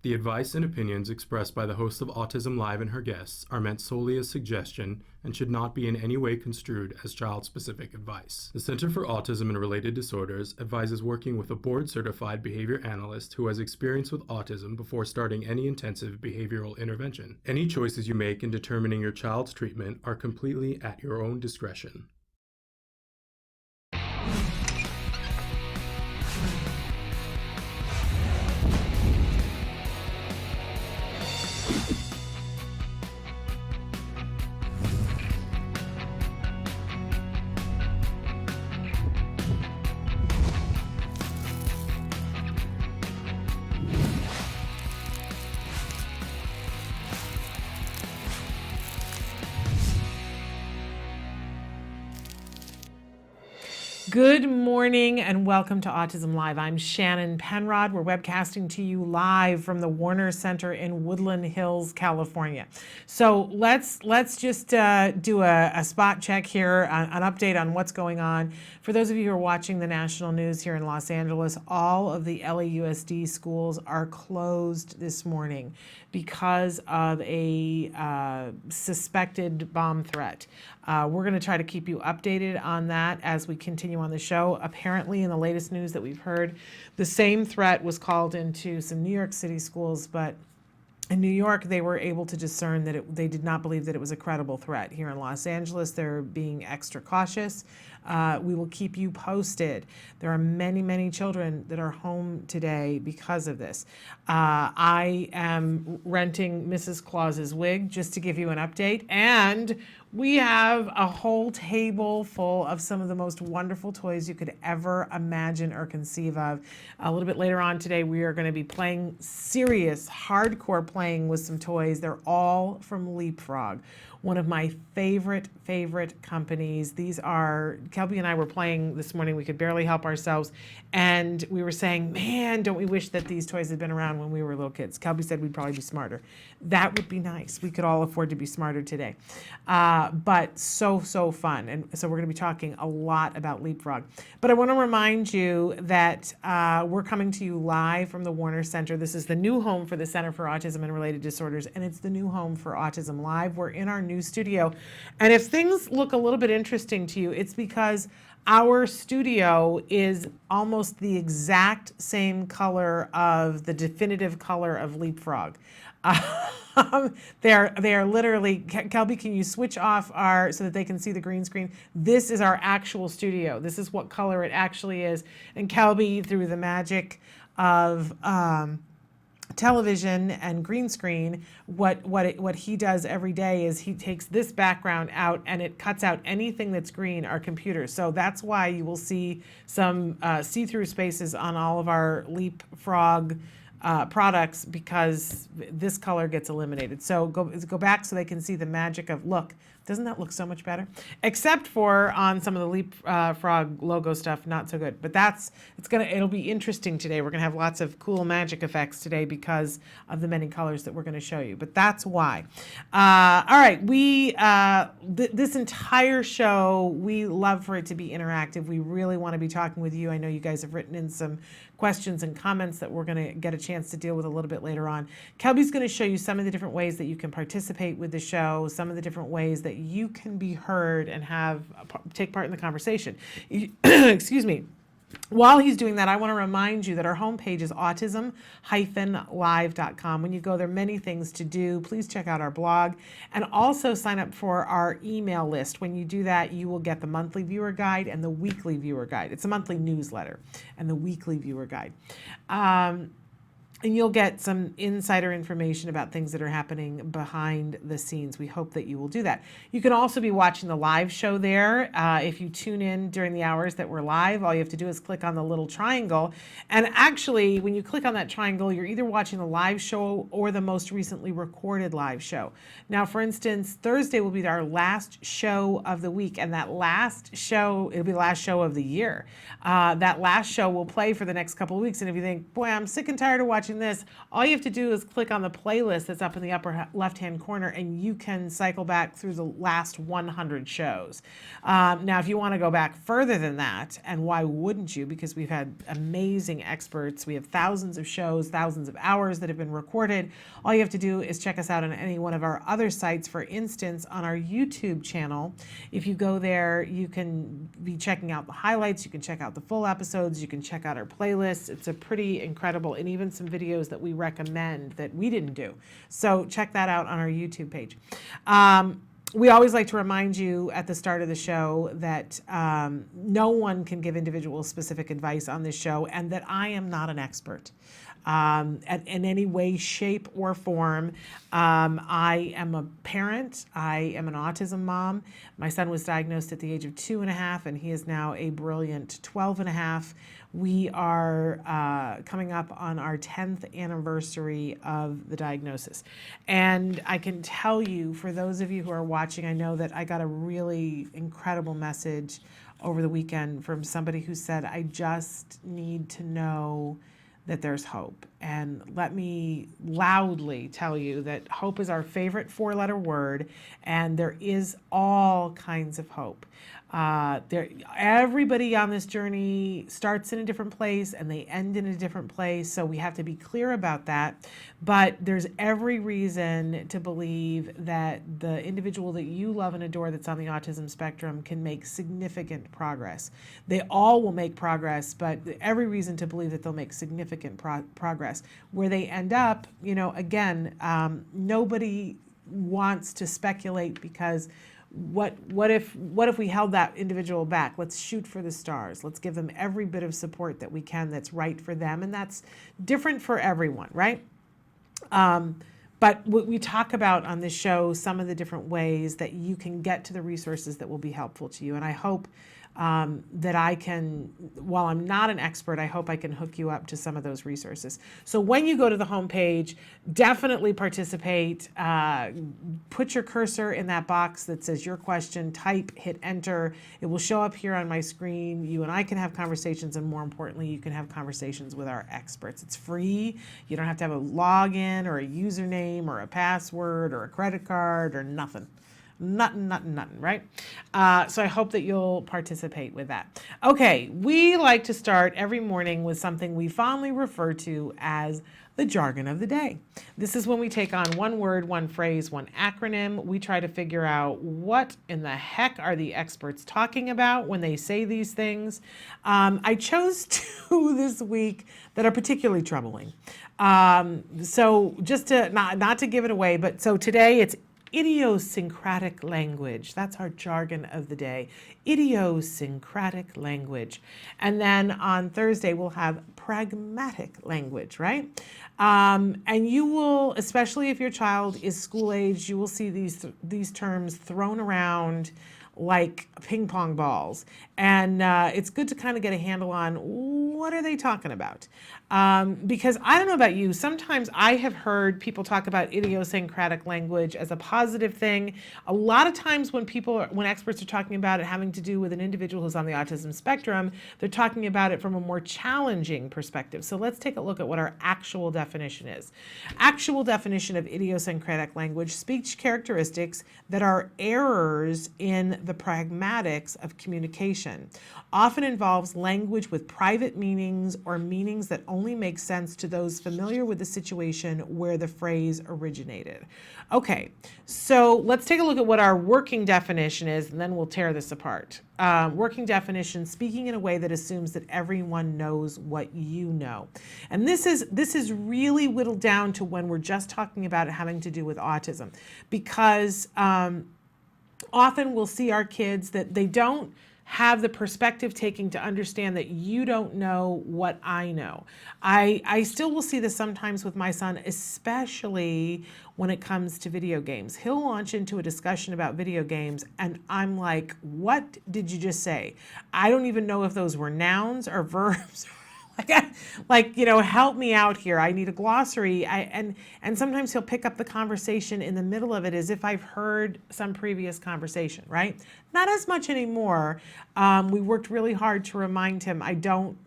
The advice and opinions expressed by the host of Autism Live and her guests are meant solely as suggestion and should not be in any way construed as child-specific advice. The Center for Autism and Related Disorders advises working with a board-certified behavior analyst who has experience with autism before starting any intensive behavioral intervention. Any choices you make in determining your child's treatment are completely at your own discretion. Good morning and welcome to Autism Live. I'm Shannon Penrod. We're webcasting to you live from the Warner Center in Woodland Hills, California. So let's just do a spot check here, an update on what's going on. For those of you who are watching the national news here in Los Angeles, all of the LAUSD schools are closed this morning because of a suspected bomb threat. We're going to try to keep you updated on that as we continue on the show. Apparently, in the latest news that we've heard, the same threat was called into some New York City schools, but in New York, they were able to discern that they did not believe that it was a credible threat. Here in Los Angeles, they're being extra cautious. We will keep you posted. There are many, many children that are home today because of this. I am renting Mrs. Claus's wig just to give you an update, and we have a whole table full of some of the most wonderful toys you could ever imagine or conceive of. A little bit later on today, we are going to be playing serious, hardcore playing with some toys. They're all from LeapFrog, one of my favorite companies. These are, Kelby and I were playing this morning. We could barely help ourselves. And we were saying, man, don't we wish that these toys had been around when we were little kids. Kelby said we'd probably be smarter. That would be nice. We could all afford to be smarter today. But so fun. And so we're going to be talking a lot about LeapFrog. But I want to remind you that we're coming to you live from the Warner Center. This is the new home for the Center for Autism and Related Disorders, and it's the new home for Autism Live. We're in our new studio. And if things look a little bit interesting to you, it's because our studio is almost the exact same color of the definitive color of LeapFrog. They are literally, Kelby, can you switch off so that they can see the green screen? This is our actual studio. This is what color it actually is. And Kelby, through the magic of television and green screen, what he does every day is he takes this background out and it cuts out anything that's green, our computers. So that's why you will see some see-through spaces on all of our LeapFrog products, because this color gets eliminated. So go back so they can see the magic of, look, doesn't that look so much better? Except for on some of the LeapFrog logo stuff, not so good. But it'll be interesting today. We're gonna have lots of cool magic effects today because of the many colors that we're gonna show you. But that's why. All right, this entire show, we love for it to be interactive. We really want to be talking with you. I know you guys have written in some questions and comments that we're going to get a chance to deal with a little bit later on. Kelby's going to show you some of the different ways that you can participate with the show, some of the different ways that you can be heard and take part in the conversation. Excuse me. While he's doing that, I want to remind you that our homepage is autism-live.com. When you go there, many things to do. Please check out our blog and also sign up for our email list. When you do that, you will get the monthly viewer guide and the weekly viewer guide. It's a monthly newsletter and the weekly viewer guide. And you'll get some insider information about things that are happening behind the scenes. We hope that you will do that. You can also be watching the live show there. If you tune in during the hours that we're live, all you have to do is click on the little triangle. And actually, when you click on that triangle, you're either watching the live show or the most recently recorded live show. Now, for instance, Thursday will be our last show of the week. And that last show, it'll be the last show of the year. That last show will play for the next couple of weeks. And if you think, boy, I'm sick and tired of watching watching this, all you have to do is click on the playlist that's up in the upper left-hand corner, and you can cycle back through the last 100 shows. Now, if you want to go back further than that, and why wouldn't you? Because we've had amazing experts. We have thousands of shows, thousands of hours that have been recorded. All you have to do is check us out on any one of our other sites. For instance, on our YouTube channel, if you go there, you can be checking out the highlights, you can check out the full episodes, you can check out our playlists. It's a pretty incredible, and even some videos that we recommend that we didn't do. So check that out on our YouTube page. We always like to remind you at the start of the show that no one can give individual specific advice on this show, and that I am not an expert in any way, shape, or form. I am a parent. I am an autism mom. My son was diagnosed at the age of 2.5, and he is now a brilliant 12.5. We are coming up on our 10th anniversary of the diagnosis. And I can tell you, for those of you who are watching, I know that I got a really incredible message over the weekend from somebody who said, I just need to know that there's hope. And let me loudly tell you that hope is our favorite 4-letter word, and there is all kinds of hope. Everybody on this journey starts in a different place and they end in a different place, so we have to be clear about that. But there's every reason to believe that the individual that you love and adore that's on the autism spectrum can make significant progress. They all will make progress, but every reason to believe that they'll make significant progress. Where they end up, again, nobody wants to speculate, because what if we held that individual back? Let's shoot for the stars. Let's give them every bit of support that we can that's right for them, and that's different for everyone, right? But we talk about on this show some of the different ways that you can get to the resources that will be helpful to you, and I hope that I can, while I'm not an expert, I hope I can hook you up to some of those resources. So when you go to the homepage, definitely participate. Put your cursor in that box that says your question, type, hit enter. It will show up here on my screen. You and I can have conversations, and more importantly, you can have conversations with our experts. It's free. You don't have to have a login or a username or a password or a credit card or nothing. Nothing, right? So I hope that you'll participate with that. Okay, we like to start every morning with something we fondly refer to as the jargon of the day. This is when we take on one word, one phrase, one acronym. We try to figure out what in the heck are the experts talking about when they say these things. I chose two this week that are particularly troubling. So just to, not to give it away, but so today it's idiosyncratic language. That's our jargon of the day. Idiosyncratic language. And then on Thursday, we'll have pragmatic language, right? And you will, especially if your child is school age, you will see these terms thrown around like ping pong balls. And it's good to kind of get a handle on what are they talking about. Because I don't know about you, sometimes I have heard people talk about idiosyncratic language as a positive thing. A lot of times when experts are talking about it having to do with an individual who's on the autism spectrum, they're talking about it from a more challenging perspective. So let's take a look at what our actual definition is. Actual definition of idiosyncratic language: speech characteristics that are errors in the pragmatics of communication. Often involves language with private meanings or meanings that only make sense to those familiar with the situation where the phrase originated. Okay, so let's take a look at what our working definition is, and then we'll tear this apart. Working definition: speaking in a way that assumes that everyone knows what you know. And this is really whittled down to when we're just talking about it having to do with autism, because often we'll see our kids that they don't have the perspective taking to understand that you don't know what I know. I still will see this sometimes with my son, especially when it comes to video games. He'll launch into a discussion about video games, and I'm like, what did you just say? I don't even know if those were nouns or verbs. like, help me out here. I need a glossary. And sometimes he'll pick up the conversation in the middle of it as if I've heard some previous conversation, right? Not as much anymore. We worked really hard to remind him,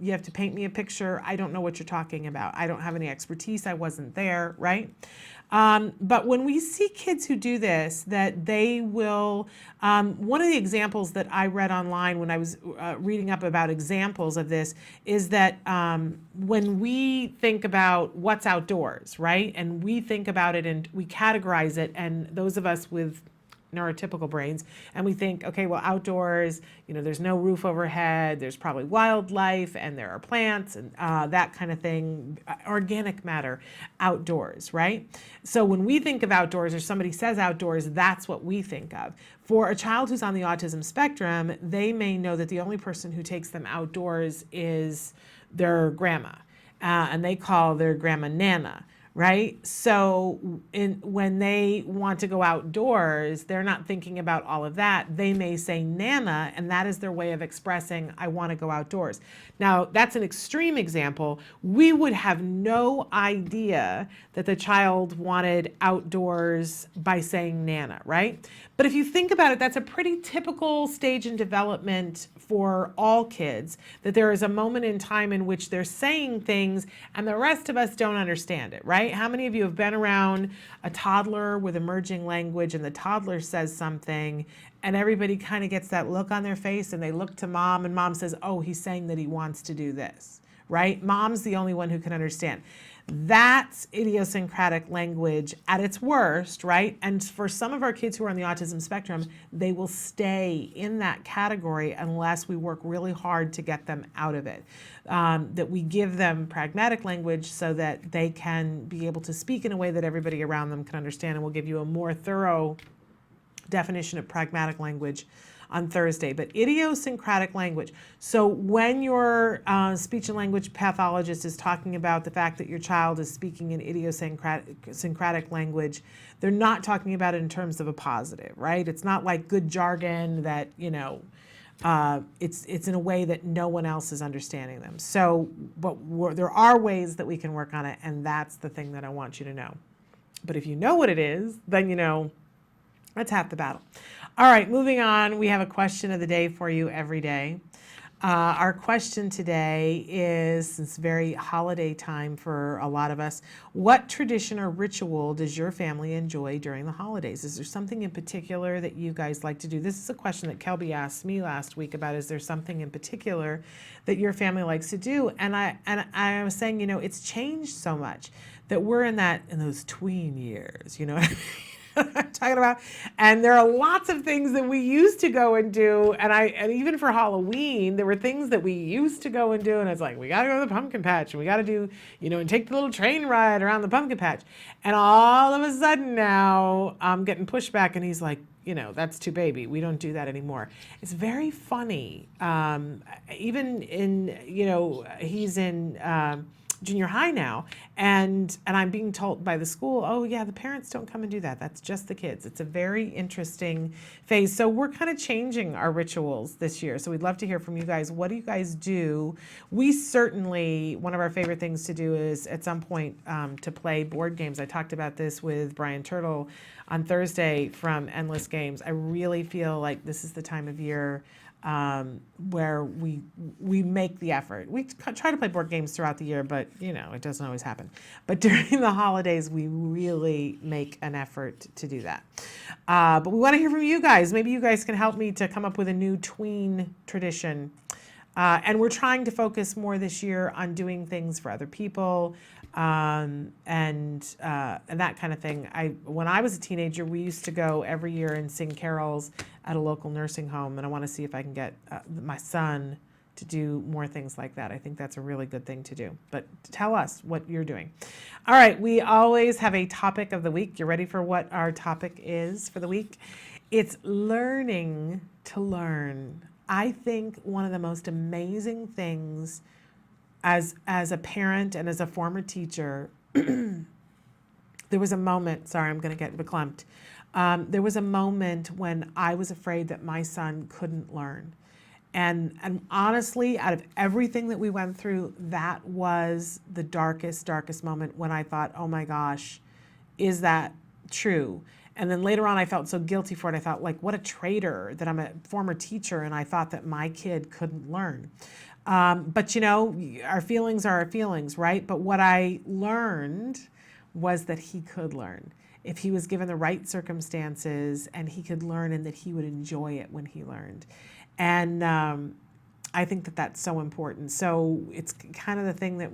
you have to paint me a picture. I don't know what you're talking about. I don't have any expertise. I wasn't there, right? But when we see kids who do this, that they will, one of the examples that I read online when I was reading up about examples of this is that when we think about what's outdoors, right? And we think about it and we categorize it, and those of us with neurotypical brains, and we think, okay, well, outdoors, there's no roof overhead, there's probably wildlife, and there are plants, and that kind of thing, organic matter outdoors, right? So when we think of outdoors, or somebody says outdoors, that's what we think of. For a child who's on the autism spectrum, they may know that the only person who takes them outdoors is their grandma, and they call their grandma Nana. Right? So when they want to go outdoors, they're not thinking about all of that. They may say Nana, and that is their way of expressing, I want to go outdoors. Now, that's an extreme example. We would have no idea that the child wanted outdoors by saying Nana, right? But if you think about it, that's a pretty typical stage in development for all kids, that there is a moment in time in which they're saying things and the rest of us don't understand it, right? How many of you have been around a toddler with emerging language and the toddler says something and everybody kind of gets that look on their face and they look to mom and mom says, oh, he's saying that he wants to do this, right? Mom's the only one who can understand. That's idiosyncratic language at its worst, right? And for some of our kids who are on the autism spectrum, they will stay in that category unless we work really hard to get them out of it. That we give them pragmatic language so that they can be able to speak in a way that everybody around them can understand. And we'll give you a more thorough definition of pragmatic language on Thursday, but idiosyncratic language. So when your speech and language pathologist is talking about the fact that your child is speaking in idiosyncratic language, they're not talking about it in terms of a positive, right? It's not like good jargon that, it's in a way that no one else is understanding them. So, but there are ways that we can work on it, and that's the thing that I want you to know. But if you know what it is, then that's half the battle. All right, moving on. We have a question of the day for you every day. Our question today is, it's very holiday time for a lot of us, what tradition or ritual does your family enjoy during the holidays? Is there something in particular that you guys like to do? This is a question that Kelby asked me last week about, is there something in particular that your family likes to do? And I was saying, it's changed so much that we're in those tween years, I'm talking about, and there are lots of things that we used to go and do, and even for Halloween, there were things that we used to go and do, and it's like, we gotta go to the pumpkin patch, and we gotta do, and take the little train ride around the pumpkin patch, and all of a sudden now, I'm getting pushback, and he's like, that's too baby, we don't do that anymore. It's very funny, even in, he's in, junior high now, and I'm being told by the school, oh yeah, the parents don't come and do that. That's just the kids. It's a very interesting phase. So we're kind of changing our rituals this year. So we'd love to hear from you guys. What do you guys do? We certainly, one of our favorite things to do is at some point to play board games. I talked about this with Brian Turtle on Thursday from Endless Games. I really feel like this is the time of year where we make the effort. We try to play board games throughout the year, but it doesn't always happen. But during the holidays, we really make an effort to do that. But we want to hear from you guys. Maybe you guys can help me to come up with a new tween tradition. And we're trying to focus more this year on doing things for other people, and that kind of thing. When I was a teenager, we used to go every year and sing carols at a local nursing home, and I want to see if I can get my son to do more things like that. I think that's a really good thing to do. But tell us what you're doing. All right, we always have a topic of the week. You ready for what our topic is for the week? It's learning to learn. I think one of the most amazing things as a parent and as a former teacher, there was a moment, sorry, I'm going to get verklempt. There was a moment when I was afraid that my son couldn't learn. And honestly, out of everything that we went through, that was the darkest moment when I thought, oh my gosh, is that true? And then later on, I felt so guilty for it. I thought, like, what a traitor that I'm a former teacher and I thought that my kid couldn't learn. But you know, our feelings are our feelings, right? But what I learned was that he could learn if he was given the right circumstances, and he could learn, and that he would enjoy it when he learned. And I think that that's so important. So it's kind of the thing that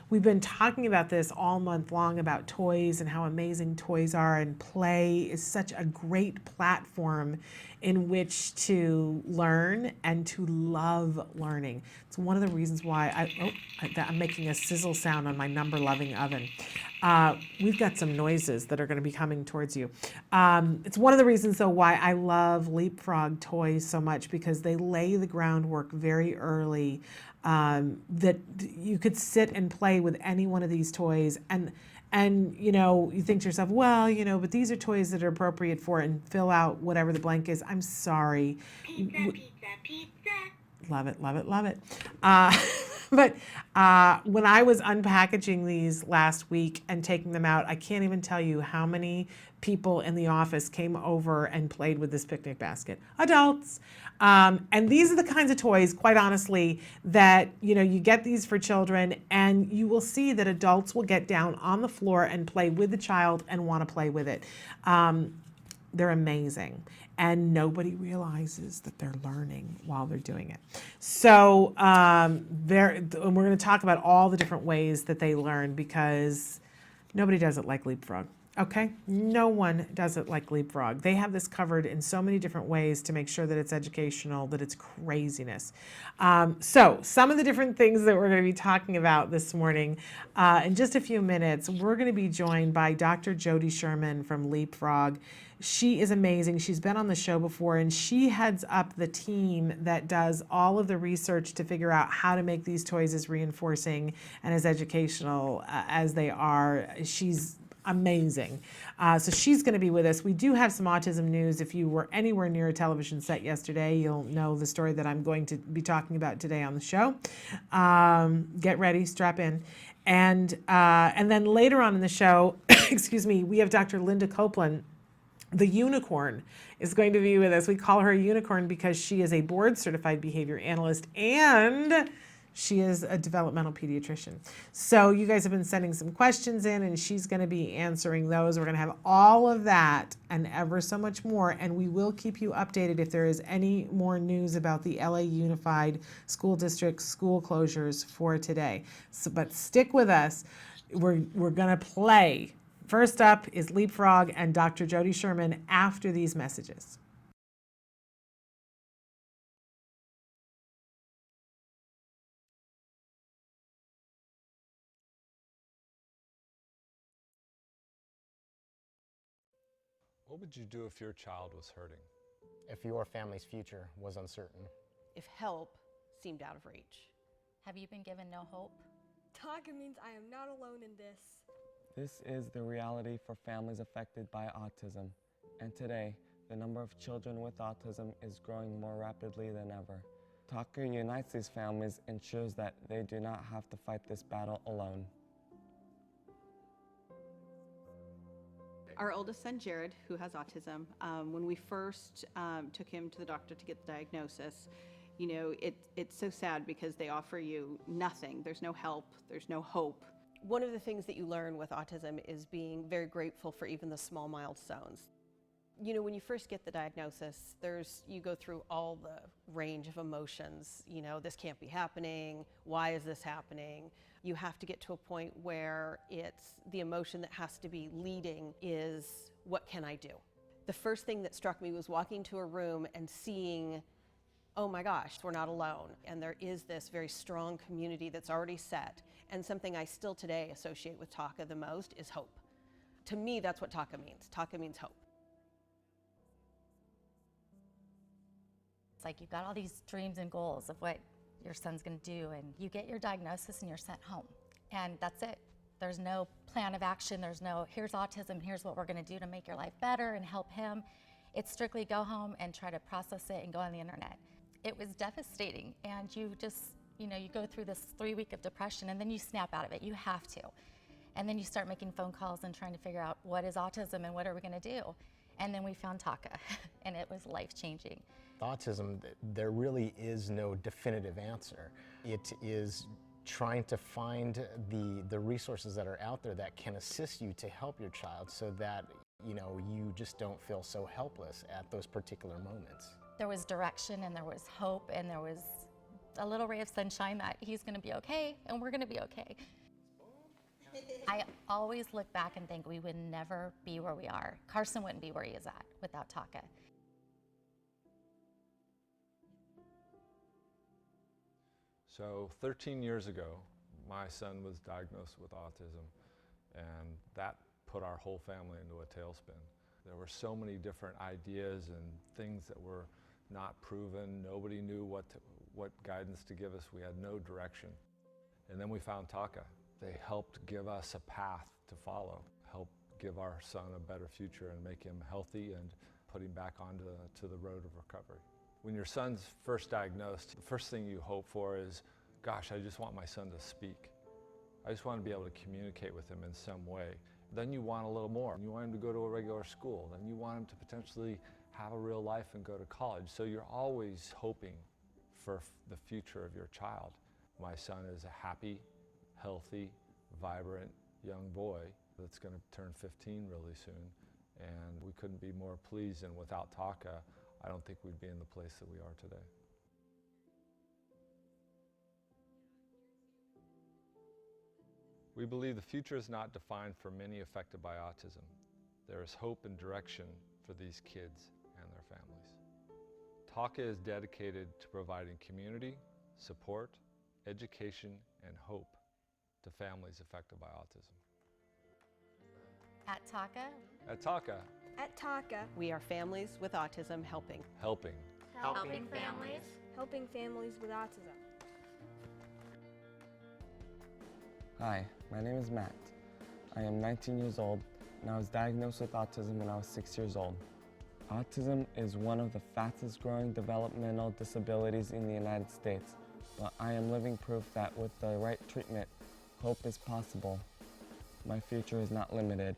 we've been talking about this all month long, about toys and how amazing toys are, and play is such a great platform in which to learn and to love learning. It's one of the reasons why I'm making a sizzle sound on my number-loving oven. We've got some noises that are going to be coming towards you. It's one of the reasons, though, why I love LeapFrog toys so much, because they lay the groundwork very early, that you could sit and play with any one of these toys. And you know, you think to yourself, well, you know, but these are toys that are appropriate for it, and fill out whatever the blank is. I'm sorry. Pizza, pizza, pizza. Love it, love it, love it. But when I was unpackaging these last week and taking them out, I can't even tell you how many people in the office came over and played with this picnic basket. Adults. And these are the kinds of toys, quite honestly, that, you know, you get these for children, and you will see that adults will get down on the floor and play with the child and want to play with it. They're amazing. And nobody realizes that they're learning while they're doing it. So and we're going to talk about all the different ways that they learn, because nobody does it like LeapFrog. Okay? No one does it like LeapFrog. They have this covered in so many different ways to make sure that it's educational, that it's craziness. So some of the different things that we're going to be talking about this morning, in just a few minutes, we're going to be joined by Dr. Jody Sherman from LeapFrog. She is amazing. She's been on the show before, and she heads up the team that does all of the research to figure out how to make these toys as reinforcing and as educational as they are. She's amazing. So she's going to be with us. We do have some autism news. If you were anywhere near a television set yesterday, you'll know the story that I'm going to be talking about today on the show. Get ready, strap in. And then later on in the show, excuse me, we have Dr. Linda Copeland. The unicorn is going to be with us. We call her a unicorn because she is a board certified behavior analyst, and she is a developmental pediatrician. So you guys have been sending some questions in, and she's going to be answering those. We're going to have all of that and ever so much more, and we will keep you updated if there is any more news about the LA Unified School District school closures for today. So, but stick with us. We're going to play. First up is LeapFrog and Dr. Jody Sherman after these messages. What would you do if your child was hurting? If your family's future was uncertain. If help seemed out of reach. Have you been given no hope? TAKA means I am not alone in this. This is the reality for families affected by autism, and today, the number of children with autism is growing more rapidly than ever. TAKA unites these families and ensures that they do not have to fight this battle alone. Our oldest son, Jared, who has autism, when we first took him to the doctor to get the diagnosis, you know, it's so sad because they offer you nothing. There's no help, there's no hope. One of the things that you learn with autism is being very grateful for even the small milestones. You know, when you first get the diagnosis, you go through all the range of emotions. You know, this can't be happening. Why is this happening? You have to get to a point where it's the emotion that has to be leading is, what can I do? The first thing that struck me was walking to a room and seeing, oh my gosh, we're not alone. And there is this very strong community that's already set. And something I still today associate with TAKA the most is hope. To me, that's what TAKA means. TAKA means hope. It's like you've got all these dreams and goals of what your son's going to do, and you get your diagnosis and you're sent home. And that's it. There's no plan of action. There's no, here's autism, here's what we're going to do to make your life better and help him. It's strictly go home and try to process it and go on the internet. it was devastating. And you just, you go through this 3 week of depression and then you snap out of it. You have to. And then you start making phone calls and trying to figure out what is autism and what are we going to do. And then we found TAKA, and it was life-changing. Autism, there really is no definitive answer. It is trying to find the resources that are out there that can assist you to help your child so that you just don't feel so helpless at those particular moments. There was direction and there was hope and there was a little ray of sunshine that he's going to be okay and we're going to be okay. I always look back and think we would never be where we are. Carson wouldn't be where he is at without TAKA. So 13 years ago, my son was diagnosed with autism, and that put our whole family into a tailspin. There were so many different ideas and things that were not proven. Nobody knew what guidance to give us. We had no direction. And then we found TAKA. They helped give us a path to follow, help give our son a better future and make him healthy and put him back onto the road of recovery. When your son's first diagnosed, the first thing you hope for is, gosh, I just want my son to speak. I just want to be able to communicate with him in some way. Then you want a little more. You want him to go to a regular school. Then you want him to potentially have a real life and go to college. So you're always hoping for the future of your child. My son is a happy, healthy, vibrant young boy that's going to turn 15 really soon. And we couldn't be more pleased, and without TAKA, I don't think we'd be in the place that we are today. We believe the future is not defined for many affected by autism. There is hope and direction for these kids and their families. TAKA is dedicated to providing community, support, education, and hope to families affected by autism. At TAKA, At TAKA, At TAKA, we are families with autism helping. helping. helping families. helping families with autism. Hi, my name is Matt. I am 19 years old and I was diagnosed with autism when I was 6 years old. Autism is one of the fastest growing developmental disabilities in the United States, but I am living proof that with the right treatment, hope is possible. My future is not limited.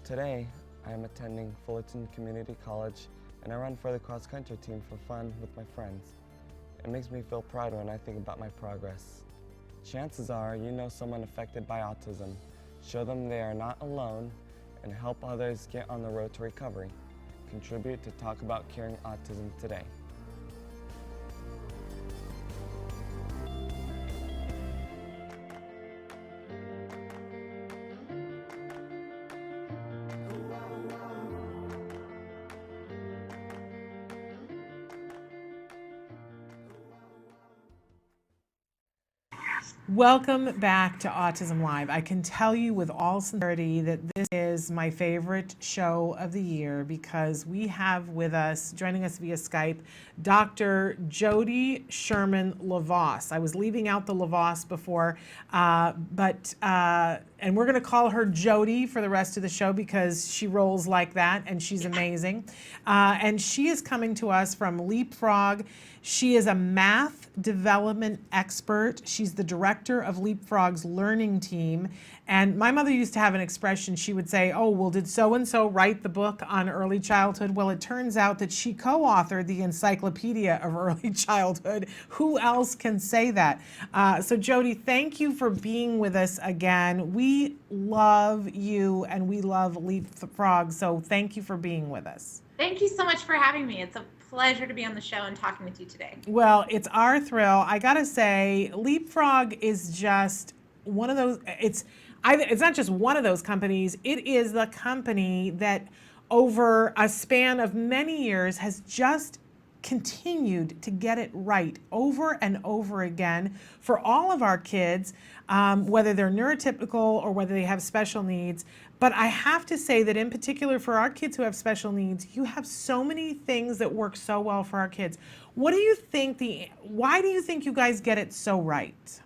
Today, I am attending Fullerton Community College and I run for the cross-country team for fun with my friends. It makes me feel proud when I think about my progress. Chances are you know someone affected by autism. Show them they are not alone and help others get on the road to recovery. Contribute to Talk About Curing Autism today. Welcome back to Autism Live. I can tell you with all sincerity that this is my favorite show of the year because we have with us, joining us via Skype, Dr. Jody Sherman LaVos. I was leaving out the LaVos before, and we're going to call her Jody for the rest of the show because she rolls like that and she's amazing. And she is coming to us from LeapFrog. She is a math development expert. She's the director of LeapFrog's learning team. And my mother used to have an expression. She would say, oh, well, did so-and-so write the book on early childhood? Well, it turns out that she co-authored the Encyclopedia of Early Childhood. Who else can say that? So Jody, thank you for being with us again. We love you and we love LeapFrog. So thank you for being with us. Thank you so much for having me. It's a pleasure to be on the show and talking with you today. Well, it's our thrill. I gotta say, LeapFrog is just one of those, it's not just one of those companies, it is the company that over a span of many years has just continued to get it right over and over again for all of our kids, whether they're neurotypical or whether they have special needs. But I have to say that in particular for our kids who have special needs, you have so many things that work so well for our kids. What do you think why do you think you guys get it so right?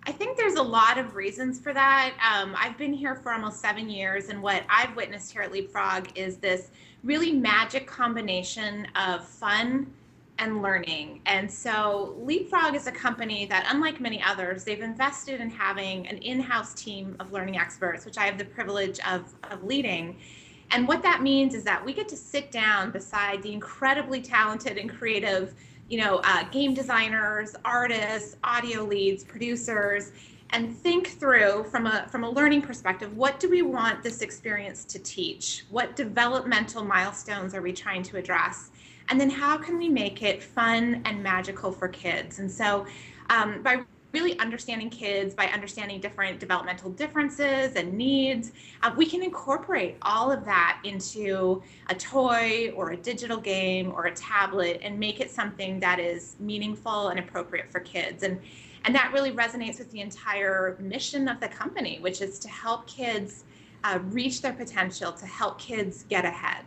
I think there's a lot of reasons for that. I've been here for almost 7 years, and what I've witnessed here at LeapFrog is this really magic combination of fun, and learning. And so LeapFrog is a company that, unlike many others, they've invested in having an in-house team of learning experts, which I have the privilege of leading. And what that means is that we get to sit down beside the incredibly talented and creative, game designers, artists, audio leads, producers, and think through from a learning perspective, what do we want this experience to teach? What developmental milestones are we trying to address? And then how can we make it fun and magical for kids? And so by really understanding kids, by understanding different developmental differences and needs, we can incorporate all of that into a toy or a digital game or a tablet and make it something that is meaningful and appropriate for kids. And that really resonates with the entire mission of the company, which is to help kids reach their potential, to help kids get ahead.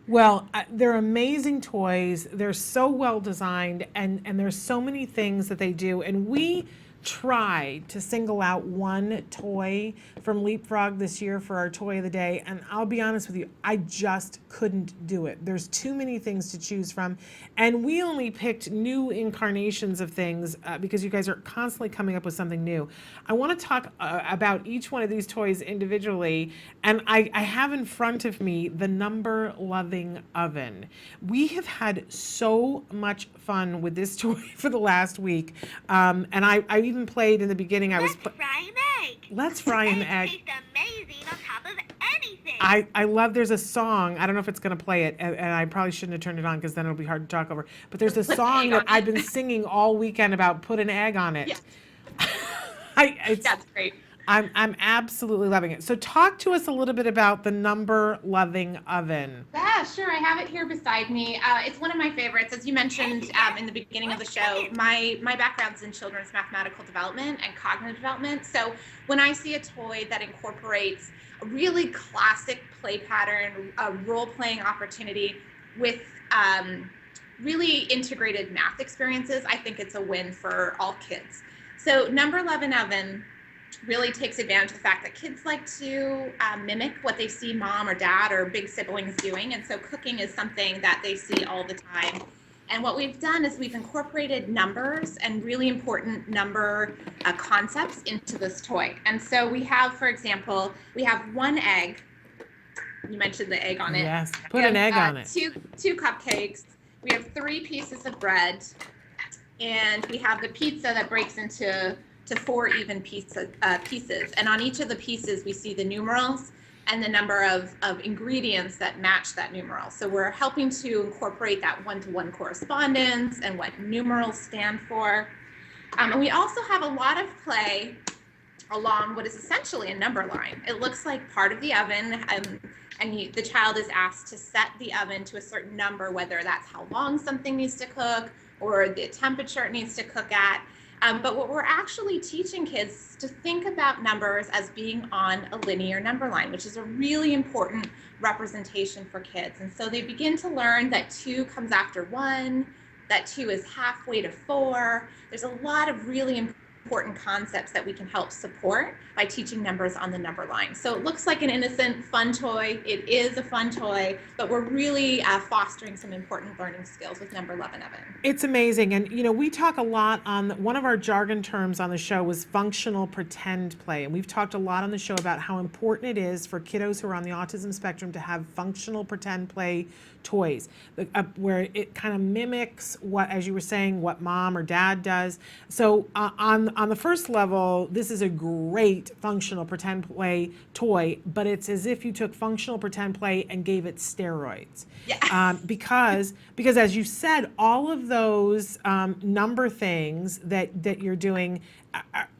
Well, they're amazing toys. They're so well designed, and there's so many things that they do. And we tried to single out one toy from LeapFrog this year for our toy of the day, and I'll be honest with you, I just couldn't do it. There's too many things to choose from, and we only picked new incarnations of things because you guys are constantly coming up with something new. I want to talk about each one of these toys individually, and I have in front of me the number loving oven. We have had so much fun with this toy for the last week, and I even played in the beginning. Let's fry an egg. Let's fry an egg. It tastes amazing on top of anything. I love, there's a song, I don't know if it's going to play it, and I probably shouldn't have turned it on because then it'll be hard to talk over, but there's a song that I've been singing all weekend about put an egg on it. Yeah. That's great. I'm absolutely loving it. So talk to us a little bit about the number loving oven. Yeah, sure. I have it here beside me. It's one of my favorites. As you mentioned in the beginning of the show, my background's in children's mathematical development and cognitive development. So when I see a toy that incorporates a really classic play pattern, a role-playing opportunity with really integrated math experiences, I think it's a win for all kids. So number 11 oven really takes advantage of the fact that kids like to mimic what they see mom or dad or big siblings doing. And so cooking is something that they see all the time. And what we've done is we've incorporated numbers and really important number concepts into this toy. And so we have, for example, we have one egg. You mentioned the egg on it. Yes, put an egg on it. Two cupcakes. We have 3 pieces of bread. And we have the pizza that breaks into 4 even pieces. And on each of the pieces, we see the numerals and the number of ingredients that match that numeral. So we're helping to incorporate that one-to-one correspondence and what numerals stand for. And we also have a lot of play along what is essentially a number line. It looks like part of the oven, and the child is asked to set the oven to a certain number, whether that's how long something needs to cook or the temperature it needs to cook at. But what we're actually teaching kids is to think about numbers as being on a linear number line, which is a really important representation for kids. And so they begin to learn that 2 comes after 1, that 2 is halfway to 4. There's a lot of really important concepts that we can help support by teaching numbers on the number line. So it looks like an innocent, fun toy. It is a fun toy, but we're really fostering some important learning skills with number 11 oven. It's amazing. And, we talk a lot on, one of our jargon terms on the show was functional pretend play. And we've talked a lot on the show about how important it is for kiddos who are on the autism spectrum to have functional pretend play toys, where it kind of mimics what, as you were saying, what mom or dad does. So on the first level, this is a great functional pretend play toy, but it's as if you took functional pretend play and gave it steroids. Yeah. Because as you said, all of those number things that you're doing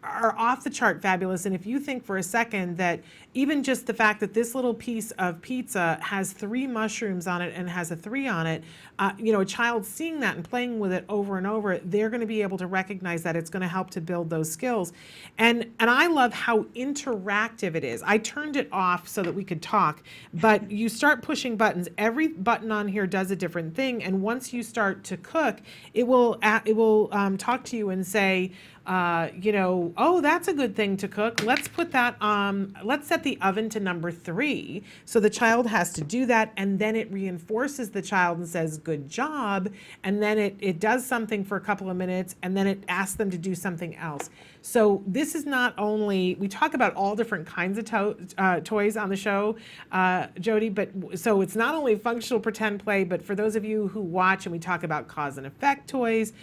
are off the chart fabulous. And if you think for a second that even just the fact that this little piece of pizza has 3 mushrooms on it and has a 3 on it, a child seeing that and playing with it over and over, they're going to be able to recognize that. It's going to help to build those skills. And I love how interactive it is. I turned it off so that we could talk, but you start pushing buttons. Every button on here does a different thing. And once you start to cook, it will talk to you and say, Oh, that's a good thing to cook. Let's put that, let's set the oven to number 3. So the child has to do that, and then it reinforces the child and says, good job. And then it does something for a couple of minutes, and then it asks them to do something else. So this is not only, we talk about all different kinds of toys on the show, Jody, but so it's not only functional pretend play, but for those of you who watch and we talk about cause and effect toys,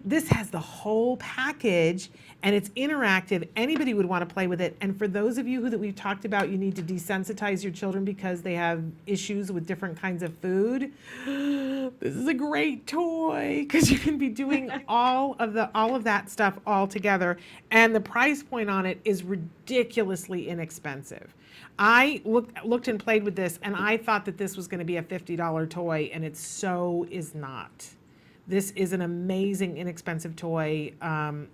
this has the whole package, and it's interactive. Anybody would want to play with it. And for those of you that we've talked about, you need to desensitize your children because they have issues with different kinds of food. This is a great toy because you can be doing all of that stuff all together. And the price point on it is ridiculously inexpensive. I looked and played with this, and I thought that this was going to be a $50 toy, and it so is not. This is an amazing, inexpensive toy.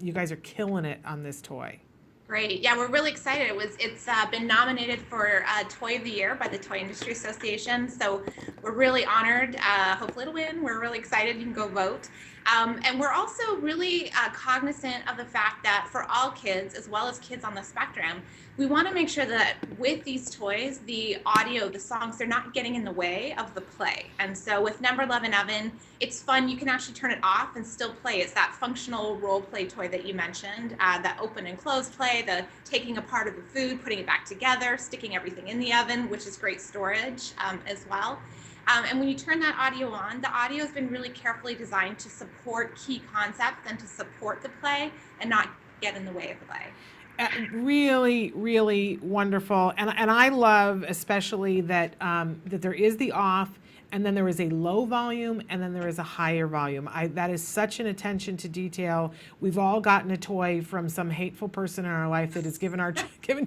You guys are killing it on this toy. Great. Yeah, we're really excited. It's been nominated for Toy of the Year by the Toy Industry Association. So we're really honored. Hopefully it'll win. We're really excited. You can go vote. And we're also really cognizant of the fact that for all kids, as well as kids on the spectrum, we want to make sure that with these toys, the audio, the songs, they're not getting in the way of the play. And so with Number 11 Oven, it's fun. You can actually turn it off and still play. It's that functional role play toy that you mentioned, that open and close play, the taking apart of the food, putting it back together, sticking everything in the oven, which is great storage as well. And when you turn that audio on, the audio has been really carefully designed to support key concepts and to support the play and not get in the way of the play. Really, really wonderful. And I love especially that that there is the off, and then there is a low volume, and then there is a higher volume. That is such an attention to detail. We've all gotten a toy from some hateful person in our life that is given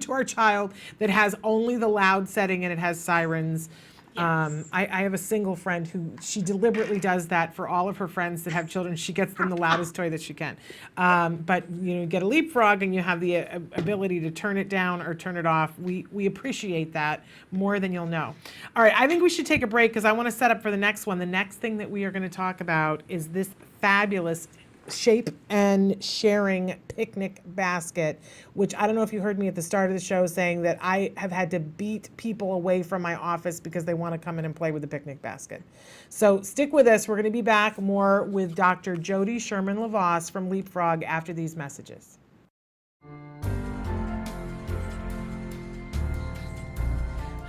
to our child that has only the loud setting and it has sirens. Yes. I have a single friend who she deliberately does that for all of her friends that have children. She gets them the loudest toy that she can. But you get a LeapFrog and you have the ability to turn it down or turn it off. We appreciate that more than you'll know. All right, I think we should take a break because I want to set up for the next one. The next thing that we are going to talk about is this fabulous shape and sharing picnic basket, which I don't know if you heard me at the start of the show saying that I have had to beat people away from my office because they want to come in and play with the picnic basket. So stick with us. We're going to be back more with Dr. Jody Sherman-LaVos from LeapFrog after these messages.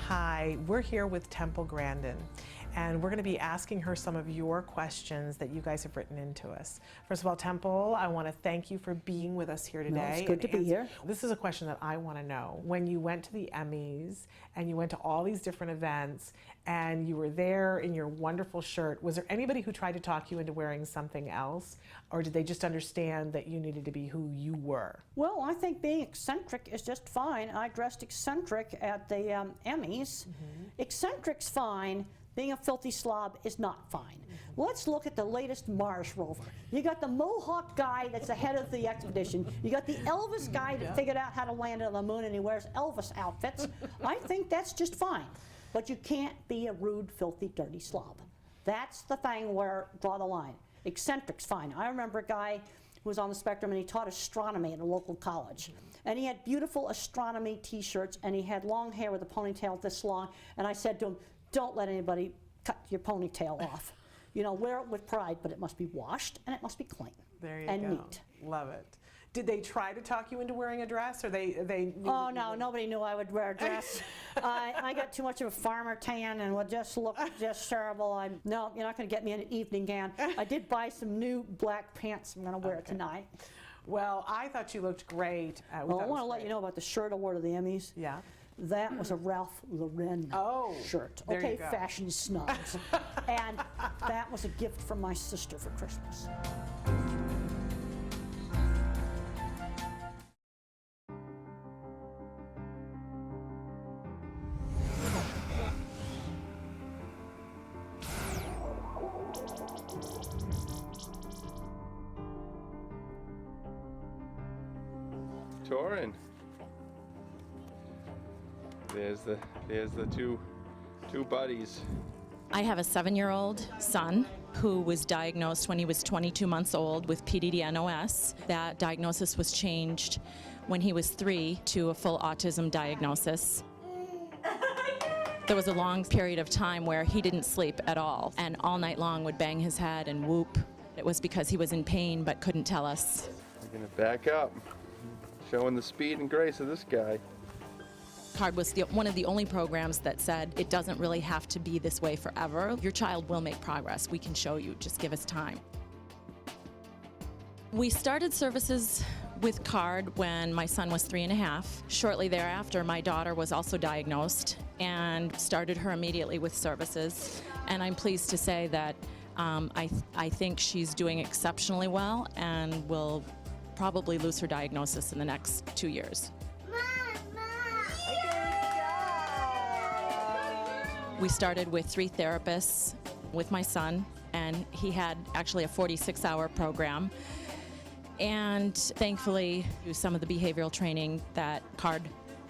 Hi, we're here with Temple Grandin. And we're going to be asking her some of your questions that you guys have written into us. First of all, Temple, I want to thank you for being with us here today. No, it's good to be here. This is a question that I want to know. When you went to the Emmys and you went to all these different events and you were there in your wonderful shirt, was there anybody who tried to talk you into wearing something else? Or did they just understand that you needed to be who you were? Well, I think being eccentric is just fine. I dressed eccentric at the Emmys. Mm-hmm. Eccentric's fine. Being a filthy slob is not fine. Mm-hmm. Let's look at the latest Mars rover. You got the Mohawk guy that's ahead of the expedition. You got the Elvis guy that figured out how to land on the moon and he wears Elvis outfits. I think that's just fine. But you can't be a rude, filthy, dirty slob. That's the thing where draw the line. Eccentric's fine. I remember a guy who was on the spectrum and he taught astronomy at a local college. And he had beautiful astronomy t-shirts and he had long hair with a ponytail this long. And I said to him, don't let anybody cut your ponytail off. You know, wear it with pride, but it must be washed and it must be clean. There you and go. Neat. Love it. Did they try to talk you into wearing a dress, or they? Oh no, nobody knew I would wear a dress. I got too much of a farmer tan and would just look just terrible. No, you're not going to get me in an evening gown. I did buy some new black pants I'm going to wear tonight. Well, I thought you looked great. Well, I want to let you know about the shirt award of the Emmys. Yeah. That was a Ralph Lauren shirt. Okay, fashion snobs. And that was a gift from my sister for Christmas. Torin. There's the two buddies. I have a 7-year-old son who was diagnosed when he was 22 months old with PDD-NOS. That diagnosis was changed when he was 3 to a full autism diagnosis. There was a long period of time where he didn't sleep at all, and all night long would bang his head and whoop. It was because he was in pain but couldn't tell us. We're gonna back up, showing the speed and grace of this guy. CARD was one of the only programs that said it doesn't really have to be this way forever. Your child will make progress. We can show you. Just give us time. We started services with CARD when my son was 3.5. Shortly thereafter, my daughter was also diagnosed and started her immediately with services. And I'm pleased to say that I think she's doing exceptionally well and will probably lose her diagnosis in the next 2 years. We started with 3 therapists with my son, and he had actually a 46-hour program. And thankfully, through some of the behavioral training that CARD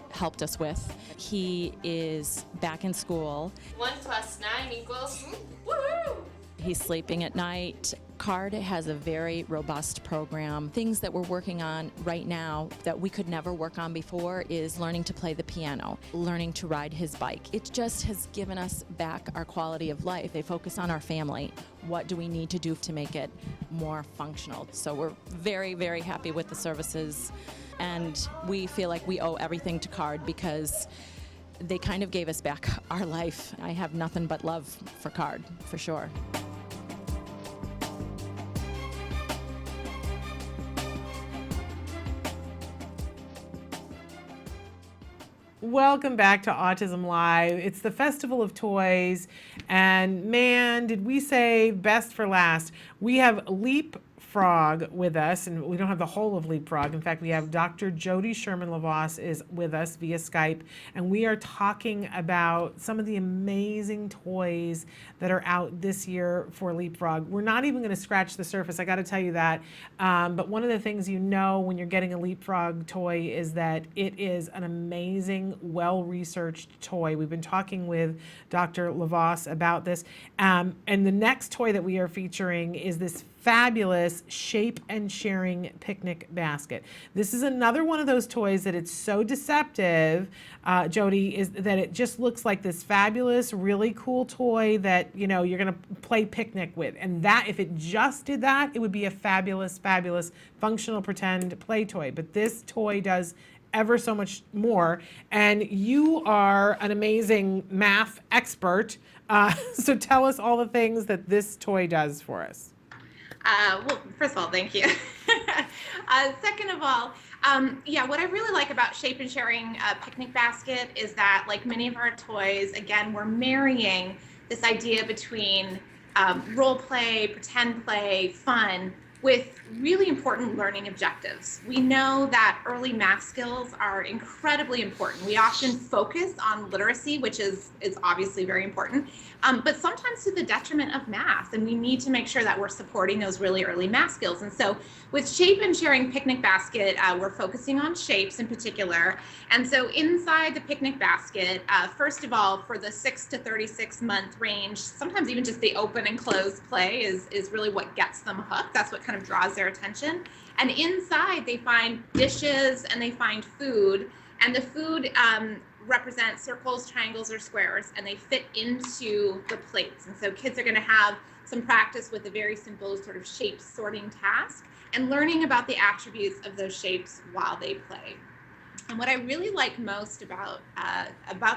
helped us with, he is back in school. 1 + 9 = woohoo! He's sleeping at night. CARD has a very robust program. Things that we're working on right now that we could never work on before is learning to play the piano, learning to ride his bike. It just has given us back our quality of life. They focus on our family. What do we need to do to make it more functional? So we're very, very happy with the services, and we feel like we owe everything to CARD because they kind of gave us back our life. I have nothing but love for CARD, for sure. Welcome back to Autism Live. It's the Festival of Toys, and man, did we save best for last. We have LeapFrog with us, and we don't have the whole of LeapFrog. In fact, we have Dr. Jody Sherman-LaVos is with us via Skype, and we are talking about some of the amazing toys that are out this year for LeapFrog. We're not even going to scratch the surface, I got to tell you that. But one of the things you know when you're getting a LeapFrog toy is that it is an amazing, well-researched toy. We've been talking with Dr. LaVos about this. And the next toy that we are featuring is this fabulous shape and sharing picnic basket. This is another one of those toys that it's so deceptive, Jody, is that it just looks like this fabulous, really cool toy that, you know, you're gonna play picnic with. And that, if it just did that, it would be a fabulous, fabulous functional pretend play toy. But this toy does ever so much more. And you are an amazing math expert. So tell us all the things that this toy does for us. Well, first of all, thank you. Second of all, yeah, what I really like about Shape and Sharing Picnic Basket is that, like many of our toys, again, we're marrying this idea between role play, pretend play, fun, with really important learning objectives. We know that early math skills are incredibly important. We often focus on literacy, which is obviously very important, but sometimes to the detriment of math, and we need to make sure that we're supporting those really early math skills. And so with Shape and Sharing Picnic Basket, we're focusing on shapes in particular. And so inside the picnic basket, first of all, for the 6 to 36 month range, sometimes even just the open and close play is really what gets them hooked. That's what kind of draws their attention. And inside they find dishes and they find food, and the food represent circles, triangles, or squares, and they fit into the plates. And so kids are going to have some practice with a very simple sort of shape sorting task and learning about the attributes of those shapes while they play. And what I really like most about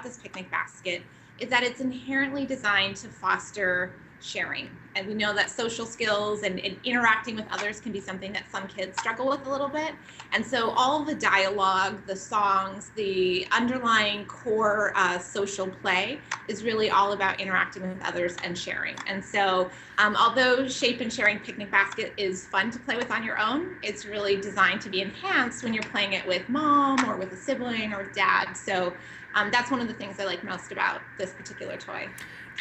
this picnic basket is that it's inherently designed to foster sharing. And we know that social skills and interacting with others can be something that some kids struggle with a little bit. And so all the dialogue, the songs, the underlying core social play is really all about interacting with others and sharing. And so although Shape and Sharing Picnic Basket is fun to play with on your own, it's really designed to be enhanced when you're playing it with mom or with a sibling or with dad. So that's one of the things I like most about this particular toy.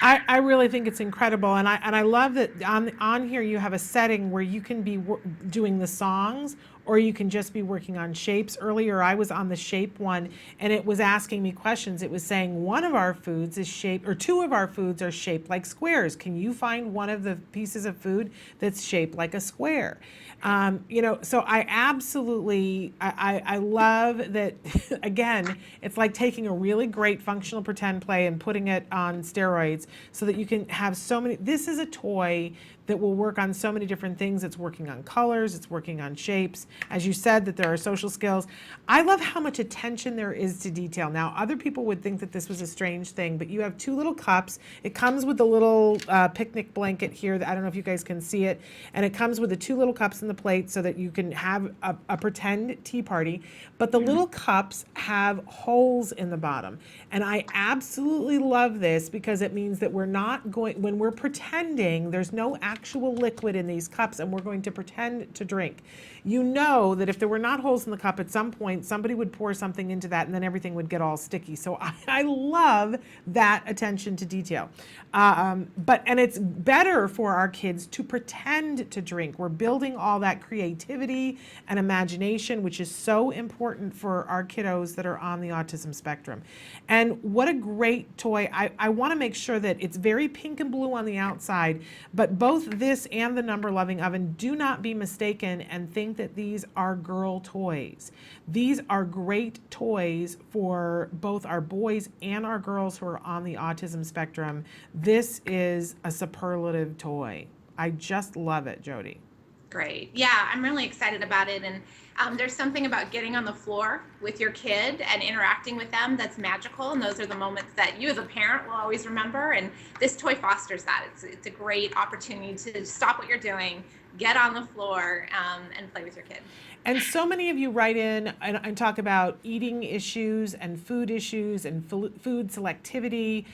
I really think it's incredible, and I love that on here you have a setting where you can be doing the songs, or you can just be working on shapes. Earlier, I was on the shape one, and it was asking me questions. It was saying one of our foods is shaped, or two of our foods are shaped like squares. Can you find one of the pieces of food that's shaped like a square? So I absolutely, I love that, again, it's like taking a really great functional pretend play and putting it on steroids so that you can have so many. This is a toy that will work on so many different things. It's working on colors, it's working on shapes. As you said, that there are social skills. I love how much attention there is to detail. Now, other people would think that this was a strange thing, but you have two little cups. It comes with a little picnic blanket here. I don't know if you guys can see it. And it comes with the two little cups in the plate so that you can have a pretend tea party. But the little cups have holes in the bottom. And I absolutely love this because it means that we're not going, when we're pretending, there's no actual liquid in these cups and we're going to pretend to drink. You know that if there were not holes in the cup, at some point somebody would pour something into that and then everything would get all sticky. So I love that attention to detail. And it's better for our kids to pretend to drink. We're building all that creativity and imagination, which is so important for our kiddos that are on the autism spectrum. And what a great toy. I want to make sure that it's very pink and blue on the outside, but both this and the number loving oven, do not be mistaken and think that these are girl toys. These are great toys for both our boys and our girls who are on the autism spectrum. This is a superlative toy. I just love it, Jody. Great. Yeah, I'm really excited about it. And there's something about getting on the floor with your kid and interacting with them that's magical. And those are the moments that you as a parent will always remember. And this toy fosters that. It's a great opportunity to stop what you're doing, get on the floor, and play with your kid. And so many of you write in and talk about eating issues and food issues and food selectivity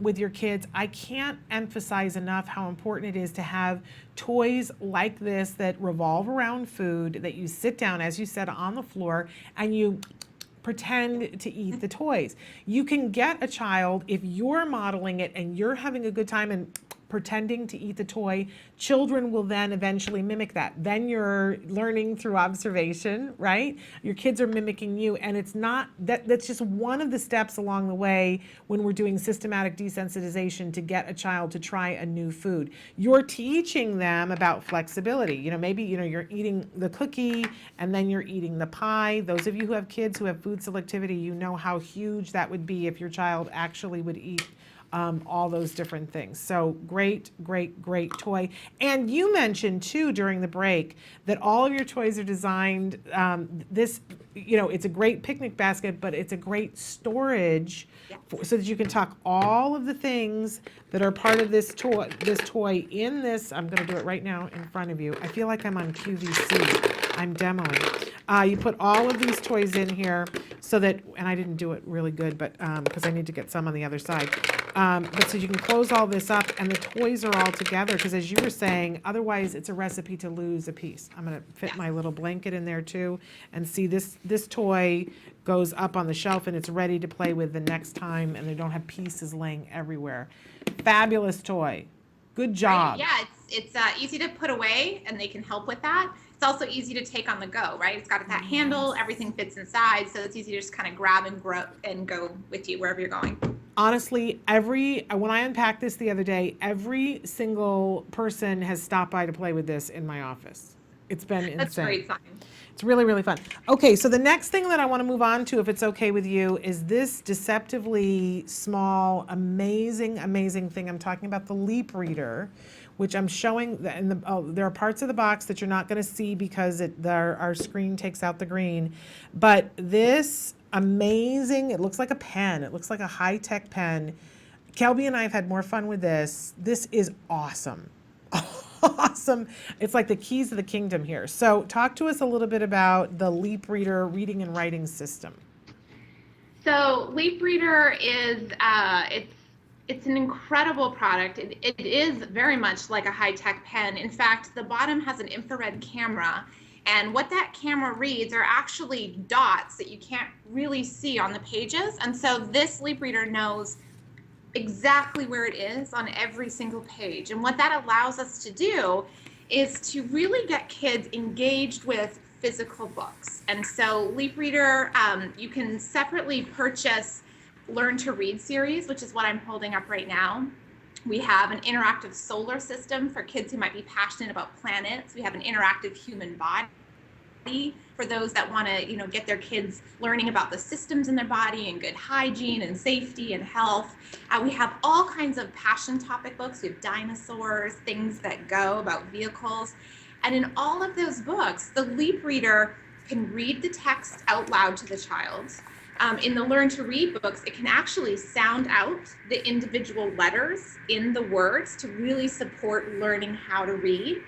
with your kids. I can't emphasize enough how important it is to have toys like this that revolve around food, that you sit down, as you said, on the floor and you pretend to eat the toys. You can get a child, if you're modeling it and you're having a good time and pretending to eat the toy, children will then eventually mimic that. Then you're learning through observation, right? Your kids are mimicking you, and it's not, that's just one of the steps along the way when we're doing systematic desensitization to get a child to try a new food. You're teaching them about flexibility. Maybe, you're eating the cookie and then you're eating the pie. Those of you who have kids who have food selectivity, you know how huge that would be if your child actually would eat all those different things. So great, great, great toy. And you mentioned too during the break that all of your toys are designed, it's a great picnic basket, but it's a great storage so that you can tuck all of the things that are part of this toy in this. I'm going to do it right now in front of you. I feel like I'm on QVC. I'm demoing. You put all of these toys in here so that, and I didn't do it really good, but because I need to get some on the other side. But so you can close all this up and the toys are all together, because as you were saying, otherwise it's a recipe to lose a piece. I'm going to fit my little blanket in there too, and see this toy goes up on the shelf and it's ready to play with the next time, and they don't have pieces laying everywhere. Fabulous toy. Good job. Right. Yeah, it's easy to put away and they can help with that. It's also easy to take on the go, right? It's got that handle, everything fits inside, so it's easy to just kind of grab and go with you wherever you're going. Honestly, when I unpacked this the other day, every single person has stopped by to play with this in my office. It's been insane. That's a great sign. It's really, really fun. Okay, so the next thing that I want to move on to, if it's okay with you, is this deceptively small, amazing, amazing thing. I'm talking about the LeapReader, which I'm showing. There are parts of the box that you're not going to see because our screen takes out the green. But this amazing, it looks like a pen. It looks like a high-tech pen. Kelby and I have had more fun with this. This is awesome. Awesome. It's like the keys of the kingdom here. So talk to us a little bit about the LeapReader reading and writing system. So LeapReader is, it's an incredible product. It is very much like a high-tech pen. In fact, the bottom has an infrared camera, and what that camera reads are actually dots that you can't really see on the pages. And so this LeapReader knows exactly where it is on every single page. And what that allows us to do is to really get kids engaged with physical books. And so LeapReader, you can separately purchase Learn to Read series, which is what I'm holding up right now. We have an interactive solar system for kids who might be passionate about planets. We have an interactive human body for those that want to, get their kids learning about the systems in their body and good hygiene and safety and health. We have all kinds of passion topic books. We have dinosaurs, things that go, about vehicles. And in all of those books, the LeapReader can read the text out loud to the child. In the Learn to Read books, it can actually sound out the individual letters in the words to really support learning how to read.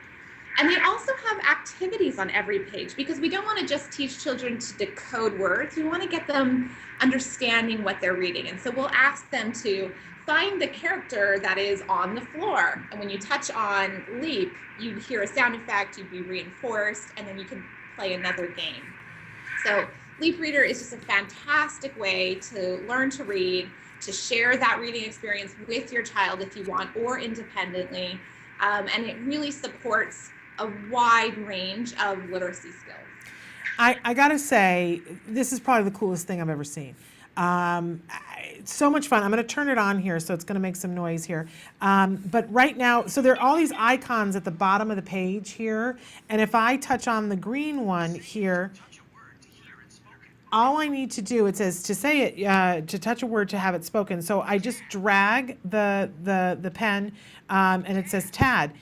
And they also have activities on every page because we don't want to just teach children to decode words. We want to get them understanding what they're reading. And so we'll ask them to find the character that is on the floor. And when you touch on Leap, you'd hear a sound effect, you'd be reinforced, and then you can play another game. So LeapReader is just a fantastic way to learn to read, to share that reading experience with your child if you want, or independently. And it really supports a wide range of literacy skills. I gotta say, this is probably the coolest thing I've ever seen. It's so much fun. I'm going to turn it on here, so it's going to make some noise here. But right now, so there are all these icons at the bottom of the page here, and if I touch on the green one here, all I need to do, it says to say it, to touch a word to have it spoken. So I just drag the pen, and it says Tad.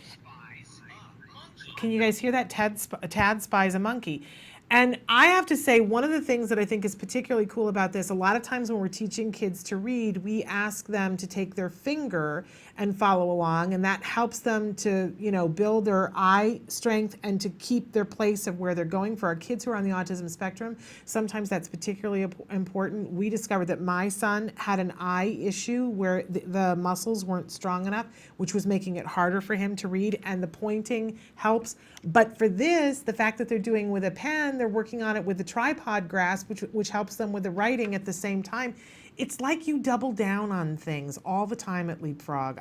Can you guys hear that? Tad spies a monkey. And I have to say, one of the things that I think is particularly cool about this, a lot of times when we're teaching kids to read, we ask them to take their finger and follow along, and that helps them to, build their eye strength and to keep their place of where they're going. For our kids who are on the autism spectrum, sometimes that's particularly important. We discovered that my son had an eye issue where the muscles weren't strong enough, which was making it harder for him to read, and the pointing helps. But for this, the fact that they're doing with a pen, they're working on it with the tripod grasp, which helps them with the writing at the same time. It's like you double down on things all the time at LeapFrog.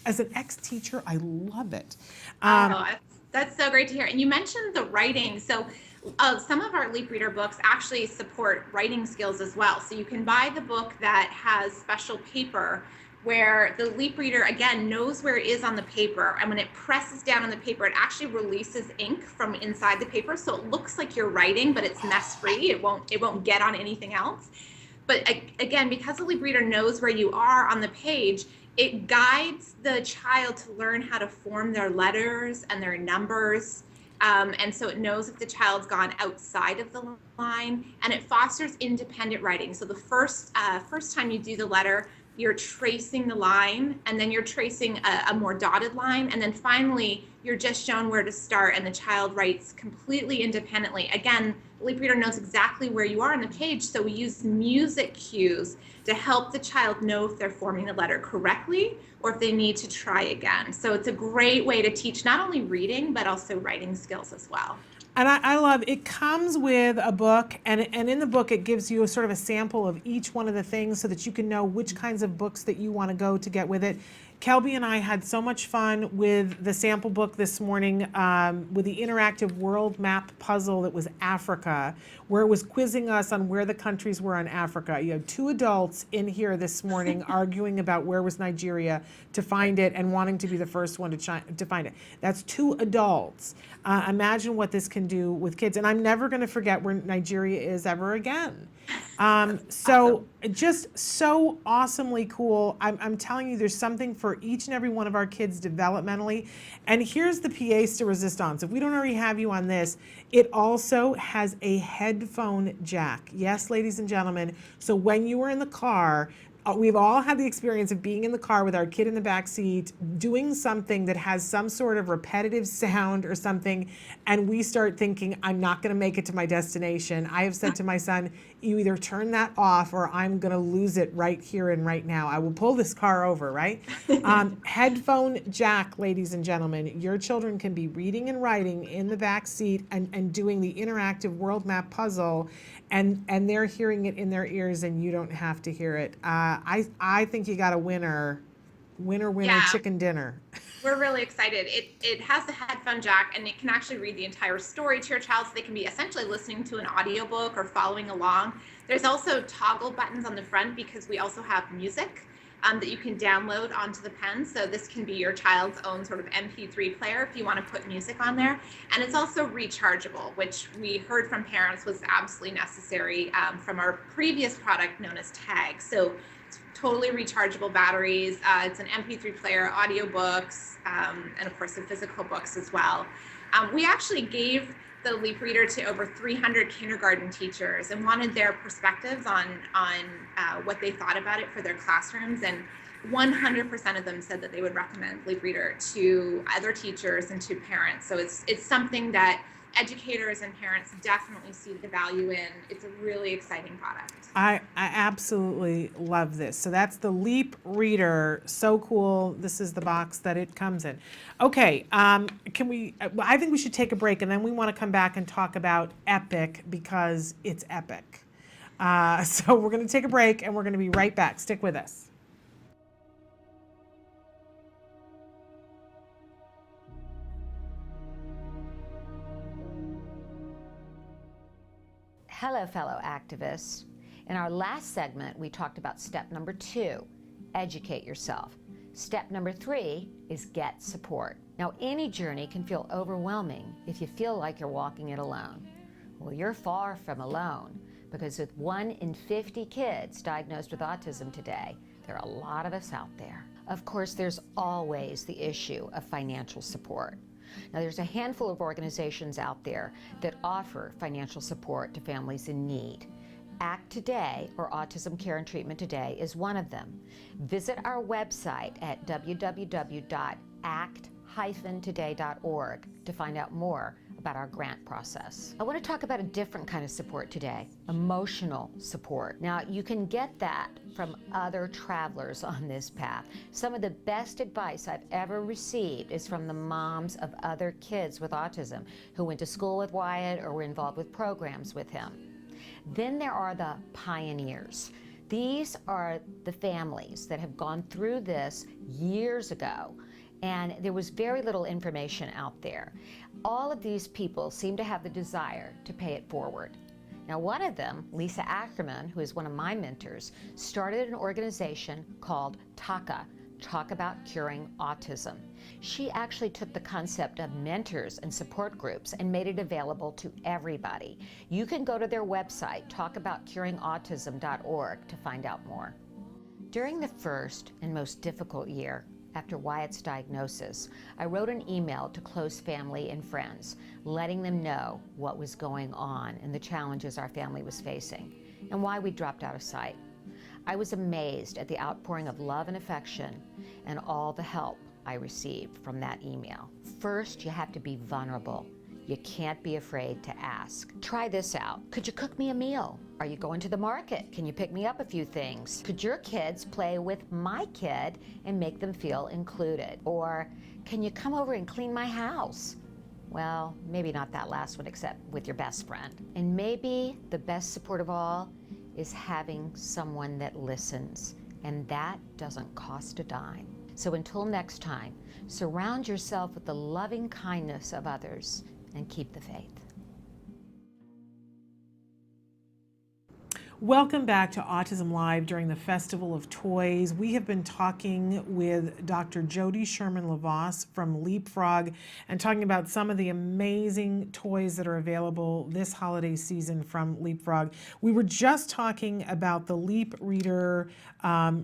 As an ex-teacher, I love it. That's so great to hear. And you mentioned the writing. So some of our LeapReader books actually support writing skills as well. So you can buy the book that has special paper where the LeapReader, again, knows where it is on the paper. And when it presses down on the paper, it actually releases ink from inside the paper. So it looks like you're writing, but it's mess-free. It won't get on anything else. But again, because the LeapReader knows where you are on the page, it guides the child to learn how to form their letters and their numbers. And so it knows if the child's gone outside of the line, and it fosters independent writing. So the first time you do the letter, you're tracing the line, and then you're tracing a more dotted line, and then finally you're just shown where to start, and the child writes completely independently. Again, LeapReader knows exactly where you are on the page, so we use music cues to help the child know if they're forming the letter correctly or if they need to try again. So it's a great way to teach not only reading, but also writing skills as well. And I love, it comes with a book, and in the book it gives you a sort of a sample of each one of the things so that you can know which kinds of books that you want to go to get with it. Kelby and I had so much fun with the sample book this morning with the interactive world map puzzle that was Africa, where it was quizzing us on where the countries were in Africa. You have two adults in here this morning arguing about where was Nigeria to find it and wanting to be the first one to find it. That's two adults. Imagine what this can do with kids. And I'm never going to forget where Nigeria is ever again. So just so awesomely cool. I'm telling you, there's something for each and every one of our kids developmentally. And here's the pièce de résistance. If we don't already have you on this, it also has a headphone jack. Yes, ladies and gentlemen. So when you are in the car, we've all had the experience of being in the car with our kid in the back seat, doing something that has some sort of repetitive sound or something, and we start thinking, I'm not going to make it to my destination. I have said to my son, you either turn that off or I'm going to lose it right here and right now. I will pull this car over, right? Headphone jack, ladies and gentlemen. Your children can be reading and writing in the back seat and doing the interactive world map puzzle, and they're hearing it in their ears and you don't have to hear it. I think you got a winner winner, Yeah. chicken dinner. We're really excited. It has the headphone jack, and it can actually read the entire story to your child, so they can be essentially listening to an audiobook or following along. There's also toggle buttons on the front because we also have music that you can download onto the pen. So this can be your child's own sort of MP3 player if you want to put music on there. And it's also rechargeable, which we heard from parents was absolutely necessary from our previous product known as TAG. So it's totally rechargeable batteries. It's an MP3 player, audiobooks, and of course the physical books as well. We actually gave the LeapReader to over 300 kindergarten teachers and wanted their perspectives on what they thought about it for their classrooms, and 100% of them said that they would recommend LeapReader to other teachers and to parents. So it's something that educators and parents definitely see the value in. It's a really exciting product. I absolutely love this. So that's the LeapReader. So cool. This is the box that it comes in. Okay, I think we should take a break, and then we want to come back and talk about Epic because it's epic. So we're going to take a break, and we're going to be right back. Stick with us. Hello, fellow activists. In our last segment, we talked about step number 2, educate yourself. Step number 3 is get support. Now, any journey can feel overwhelming if you feel like you're walking it alone. Well, you're far from alone, because with 1 in 50 kids diagnosed with autism today, there are a lot of us out there. Of course, there's always the issue of financial support. Now, there's a handful of organizations out there that offer financial support to families in need. ACT Today, or Autism Care and Treatment Today, is one of them. Visit our website at www.act-today.org to find out more about our grant process. I want to talk about a different kind of support today, emotional support. Now, you can get that from other travelers on this path. Some of the best advice I've ever received is from the moms of other kids with autism who went to school with Wyatt or were involved with programs with him. Then there are the pioneers. These are the families that have gone through this years ago, and there was very little information out there. All of these people seem to have the desire to pay it forward. Now, one of them, Lisa Ackerman, who is one of my mentors, started an organization called TAKA, Talk About Curing Autism. She actually took the concept of mentors and support groups and made it available to everybody. You can go to their website, talkaboutcuringautism.org, to find out more. During the first and most difficult year after Wyatt's diagnosis, I wrote an email to close family and friends, letting them know what was going on and the challenges our family was facing, and why we dropped out of sight. I was amazed at the outpouring of love and affection and all the help I received from that email. First, you have to be vulnerable. You can't be afraid to ask. Try this out. Could you cook me a meal? Are you going to the market? Can you pick me up a few things? Could your kids play with my kid and make them feel included? Or can you come over and clean my house? Well, maybe not that last one, except with your best friend. And maybe the best support of all is having someone that listens, and that doesn't cost a dime. So until next time, surround yourself with the loving kindness of others and keep the faith. Welcome back to Autism Live during the Festival of Toys. We have been talking with Dr. Jody Sherman-LaVos from LeapFrog and talking about some of the amazing toys that are available this holiday season from LeapFrog. We were just talking about the LeapReader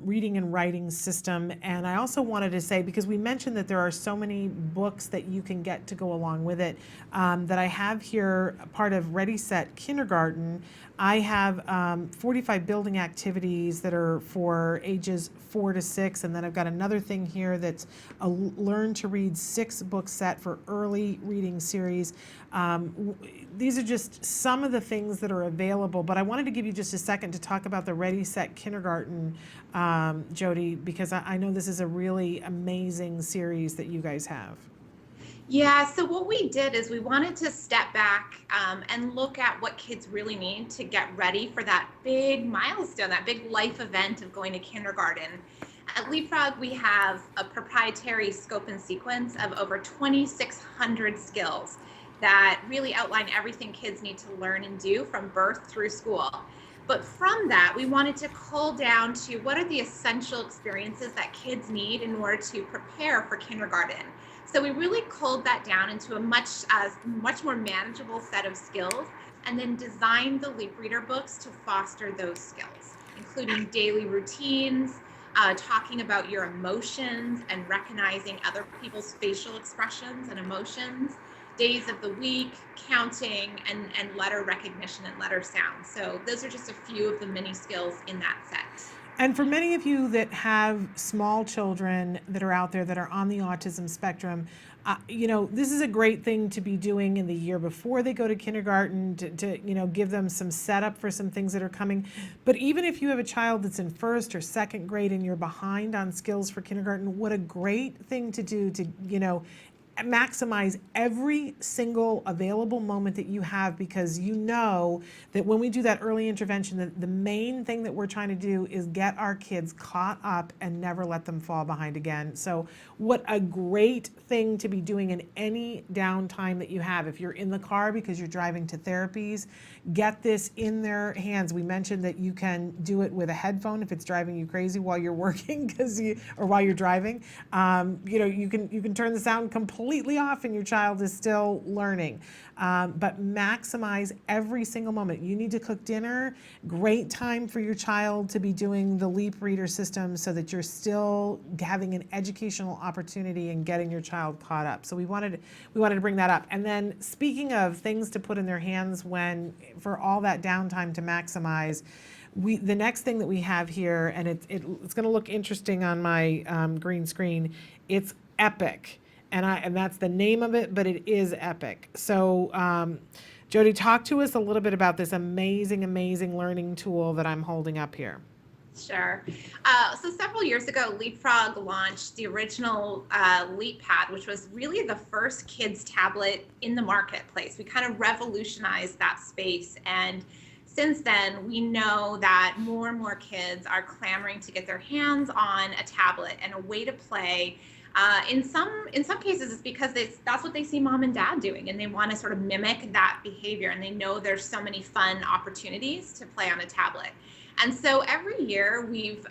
reading and writing system, and I also wanted to say, because we mentioned that there are so many books that you can get to go along with it, that I have here part of Ready, Set, Kindergarten. I have 45 building activities that are for ages 4 to 6, and then I've got another thing here that's a Learn to Read 6-book set for early reading series. These are just some of the things that are available, but I wanted to give you just a second to talk about the Ready, Set, Kindergarten, Jody, because I know this is a really amazing series that you guys have. Yeah, so what we did is we wanted to step back and look at what kids really need to get ready for that big milestone, that big life event of going to kindergarten. At LeapFrog, we have a proprietary scope and sequence of over 2,600 skills that really outline everything kids need to learn and do from birth through school. But from that, we wanted to cull down to what are the essential experiences that kids need in order to prepare for kindergarten. So we really culled that down into a much more manageable set of skills, and then designed the LeapReader books to foster those skills, including daily routines, talking about your emotions and recognizing other people's facial expressions and emotions, days of the week, counting, and letter recognition and letter sound. So those are just a few of the many skills in that set. And for many of you that have small children that are out there that are on the autism spectrum, this is a great thing to be doing in the year before they go to kindergarten to give them some setup for some things that are coming. But even if you have a child that's in first or second grade and you're behind on skills for kindergarten, what a great thing to do to, maximize every single available moment that you have, because you know that when we do that early intervention, the main thing that we're trying to do is get our kids caught up and never let them fall behind again. So what a great thing to be doing in any downtime that you have. If you're in the car because you're driving to therapies, get this in their hands. We mentioned that you can do it with a headphone if it's driving you crazy while you're working or while you're driving. You can turn the sound completely off and your child is still learning. But maximize every single moment. You need to cook dinner. Great time for your child to be doing the LeapReader system so that you're still having an educational opportunity and getting your child caught up. So we wanted to bring that up. And then speaking of things to put in their hands for all that downtime to maximize, the next thing that we have here, and it's going to look interesting on my green screen, it's Epic. And that's the name of it, but it is Epic. So Jody, talk to us a little bit about this amazing, amazing learning tool that I'm holding up here. Sure. So several years ago, LeapFrog launched the original LeapPad, which was really the first kids tablet in the marketplace. We kind of revolutionized that space. And since then, we know that more and more kids are clamoring to get their hands on a tablet and a way to play. In some cases, it's because that's what they see mom and dad doing, and they want to sort of mimic that behavior, and they know there's so many fun opportunities to play on a tablet. And so every year we've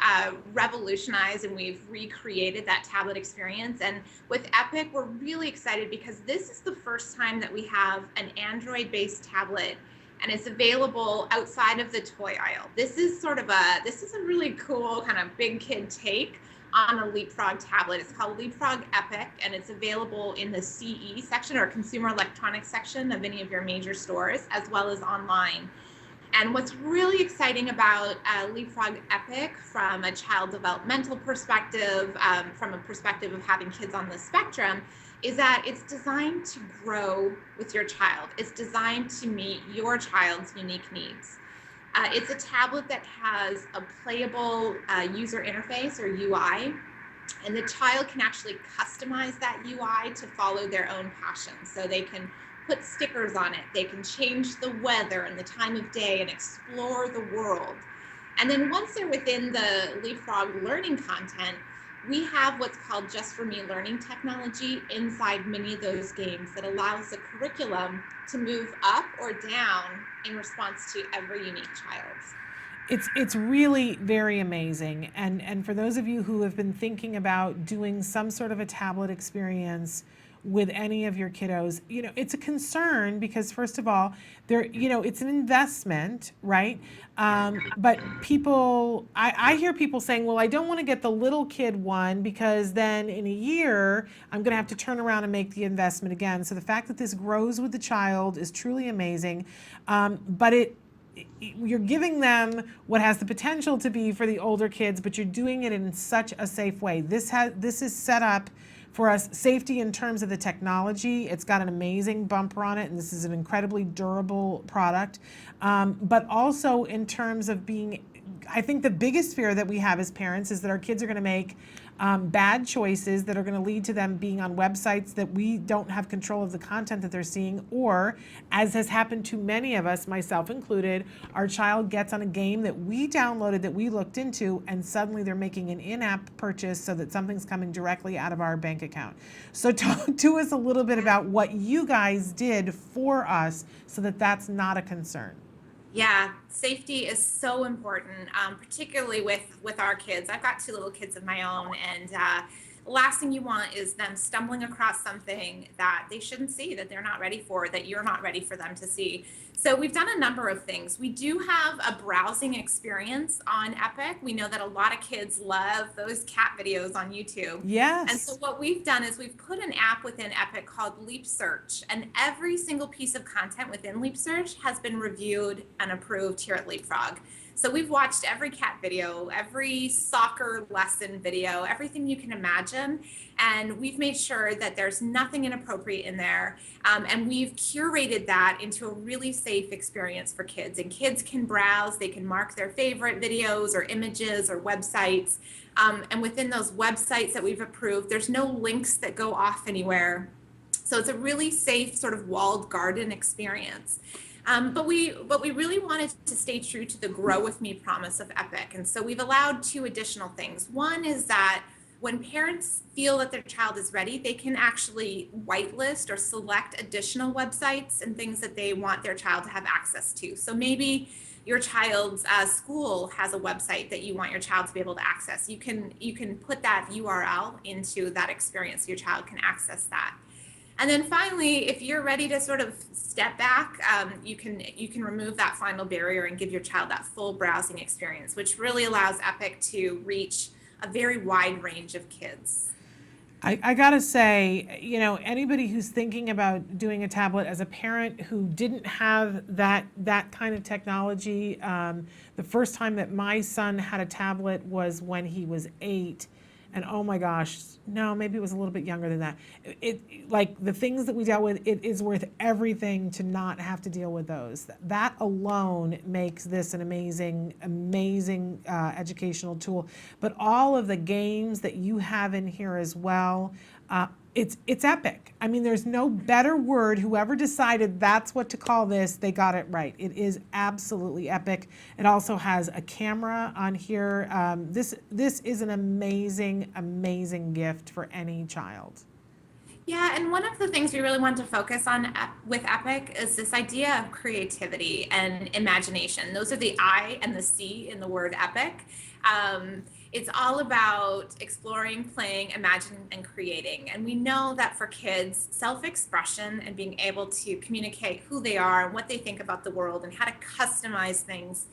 revolutionized and we've recreated that tablet experience. And with Epic, we're really excited because this is the first time that we have an Android-based tablet, and it's available outside of the toy aisle. This is a really cool kind of big kid take on a LeapFrog tablet. It's called LeapFrog Epic, and it's available in the CE section or consumer electronics section of any of your major stores, as well as online. And what's really exciting about LeapFrog Epic from a child developmental perspective, from a perspective of having kids on the spectrum, is that it's designed to grow with your child. It's designed to meet your child's unique needs. It's a tablet that has a playable user interface or UI, and the child can actually customize that UI to follow their own passions. So they can put stickers on it, they can change the weather and the time of day and explore the world. And then once they're within the LeapFrog learning content, we have what's called Just For Me learning technology inside many of those games that allows the curriculum to move up or down in response to every unique child. It's really very amazing. And for those of you who have been thinking about doing some sort of a tablet experience with any of your kiddos, it's a concern because first of all, it's an investment, right? But I hear people saying, well, I don't want to get the little kid one because then in a year, I'm going to have to turn around and make the investment again. So the fact that this grows with the child is truly amazing. But you're giving them what has the potential to be for the older kids, but you're doing it in such a safe way. This is set up for us, safety in terms of the technology. It's got an amazing bumper on it, and this is an incredibly durable product. But also in terms of being I think the biggest fear that we have as parents is that our kids are going to make bad choices that are going to lead to them being on websites that we don't have control of the content that they're seeing, or, as has happened to many of us, myself included, our child gets on a game that we downloaded, that we looked into, and suddenly they're making an in-app purchase so that something's coming directly out of our bank account. So talk to us a little bit about what you guys did for us so that that's not a concern. Yeah, safety is so important, particularly with our kids. I've got 2 little kids of my own, and the last thing you want is them stumbling across something that they shouldn't see, that they're not ready for, that you're not ready for them to see. So we've done a number of things. We do have a browsing experience on Epic. We know that a lot of kids love those cat videos on YouTube. Yes. And so what we've done is we've put an app within Epic called Leap Search, and every single piece of content within Leap Search has been reviewed and approved here at LeapFrog. So we've watched every cat video, every soccer lesson video, everything you can imagine. And we've made sure that there's nothing inappropriate in there. And we've curated that into a really safe experience for kids. And kids can browse, they can mark their favorite videos or images or websites. And within those websites that we've approved, there's no links that go off anywhere. So it's a really safe sort of walled garden experience. But we really wanted to stay true to the grow with me promise of Epic. And so we've allowed 2 additional things. One is that when parents feel that their child is ready, they can actually whitelist or select additional websites and things that they want their child to have access to. So maybe your child's school has a website that you want your child to be able to access. You can put that URL into that experience so your child can access that. And then finally, if you're ready to sort of step back, you can remove that final barrier and give your child that full browsing experience, which really allows Epic to reach a very wide range of kids. I gotta say, you know, anybody who's thinking about doing a tablet as a parent who didn't have that kind of technology, the first time that my son had a tablet was when he was 8. And oh my gosh, no, maybe it was a little bit younger than that. Like the things that we dealt with, it is worth everything to not have to deal with those. That alone makes this an amazing, amazing educational tool. But all of the games that you have in here as well, it's epic. I mean, there's no better word. Whoever decided that's what to call this, they got it right. It is absolutely epic. It also has a camera on here. This is an amazing, amazing gift for any child. Yeah, and one of the things we really want to focus on with Epic is this idea of creativity and imagination. Those are the I and the C in the word epic. It's all about exploring, playing, imagining, and creating. And we know that for kids, self-expression and being able to communicate who they are and what they think about the world and how to customize things,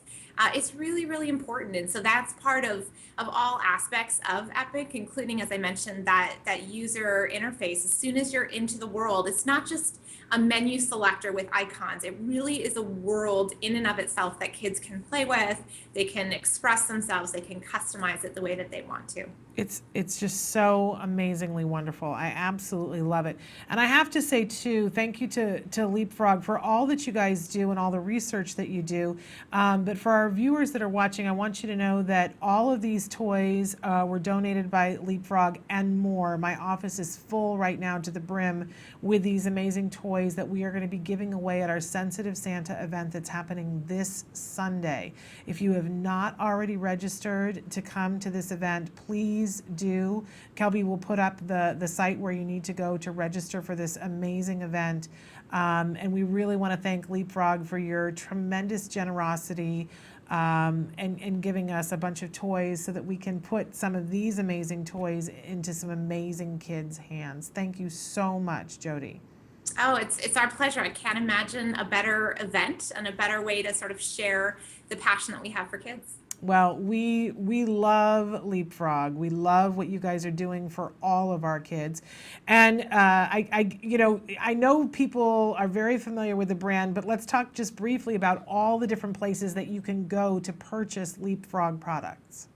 it's really, really important. And so that's part of all aspects of Epic, including, as I mentioned, that user interface. As soon as you're into the world, it's not just a menu selector with icons. It really is a world in and of itself that kids can play with. They can express themselves. They can customize it the way that they want to. It's just so amazingly wonderful. I absolutely love it. And I have to say too, thank you to LeapFrog for all that you guys do and all the research that you do. But for our viewers that are watching, I want you to know that all of these toys were donated by LeapFrog and more. My office is full right now to the brim with these amazing toys that we are going to be giving away at our Sensitive Santa event that's happening this Sunday. If you have not already registered to come to this event, please do. Kelby will put up the site where you need to go to register for this amazing event. And we really want to thank LeapFrog for your tremendous generosity and giving us a bunch of toys so that we can put some of these amazing toys into some amazing kids' hands. Thank you so much, Jody. Oh, it's our pleasure. I can't imagine a better event and a better way to sort of share the passion that we have for kids. Well, we love LeapFrog. We love what you guys are doing for all of our kids. And I know people are very familiar with the brand, but let's talk just briefly about all the different places that you can go to purchase LeapFrog products.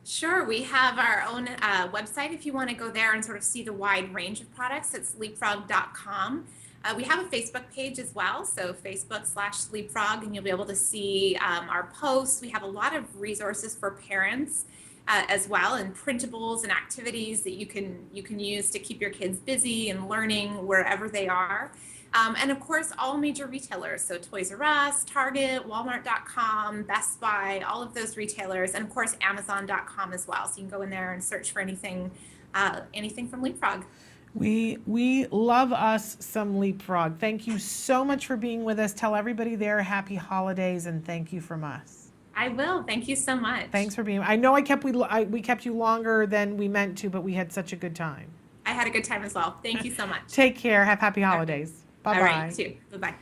Sure, we have our own website if you want to go there and sort of see the wide range of products. It's leapfrog.com. We have a Facebook page as well, so Facebook/LeapFrog, and you'll be able to see our posts. We have a lot of resources for parents as well, and printables and activities that you can use to keep your kids busy and learning wherever they are. And of course, all major retailers, so Toys R Us, Target, Walmart.com, Best Buy, all of those retailers, and of course, Amazon.com as well. So you can go in there and search for anything from LeapFrog. We love us some LeapFrog. Thank you so much for being with us. Tell everybody there happy holidays and thank you from us. I will. Thank you so much. Thanks for being. I know we kept you longer than we meant to, but we had such a good time. I had a good time as well. Thank you so much. Take care. Have happy holidays. Bye-bye. All right, too. Bye-bye.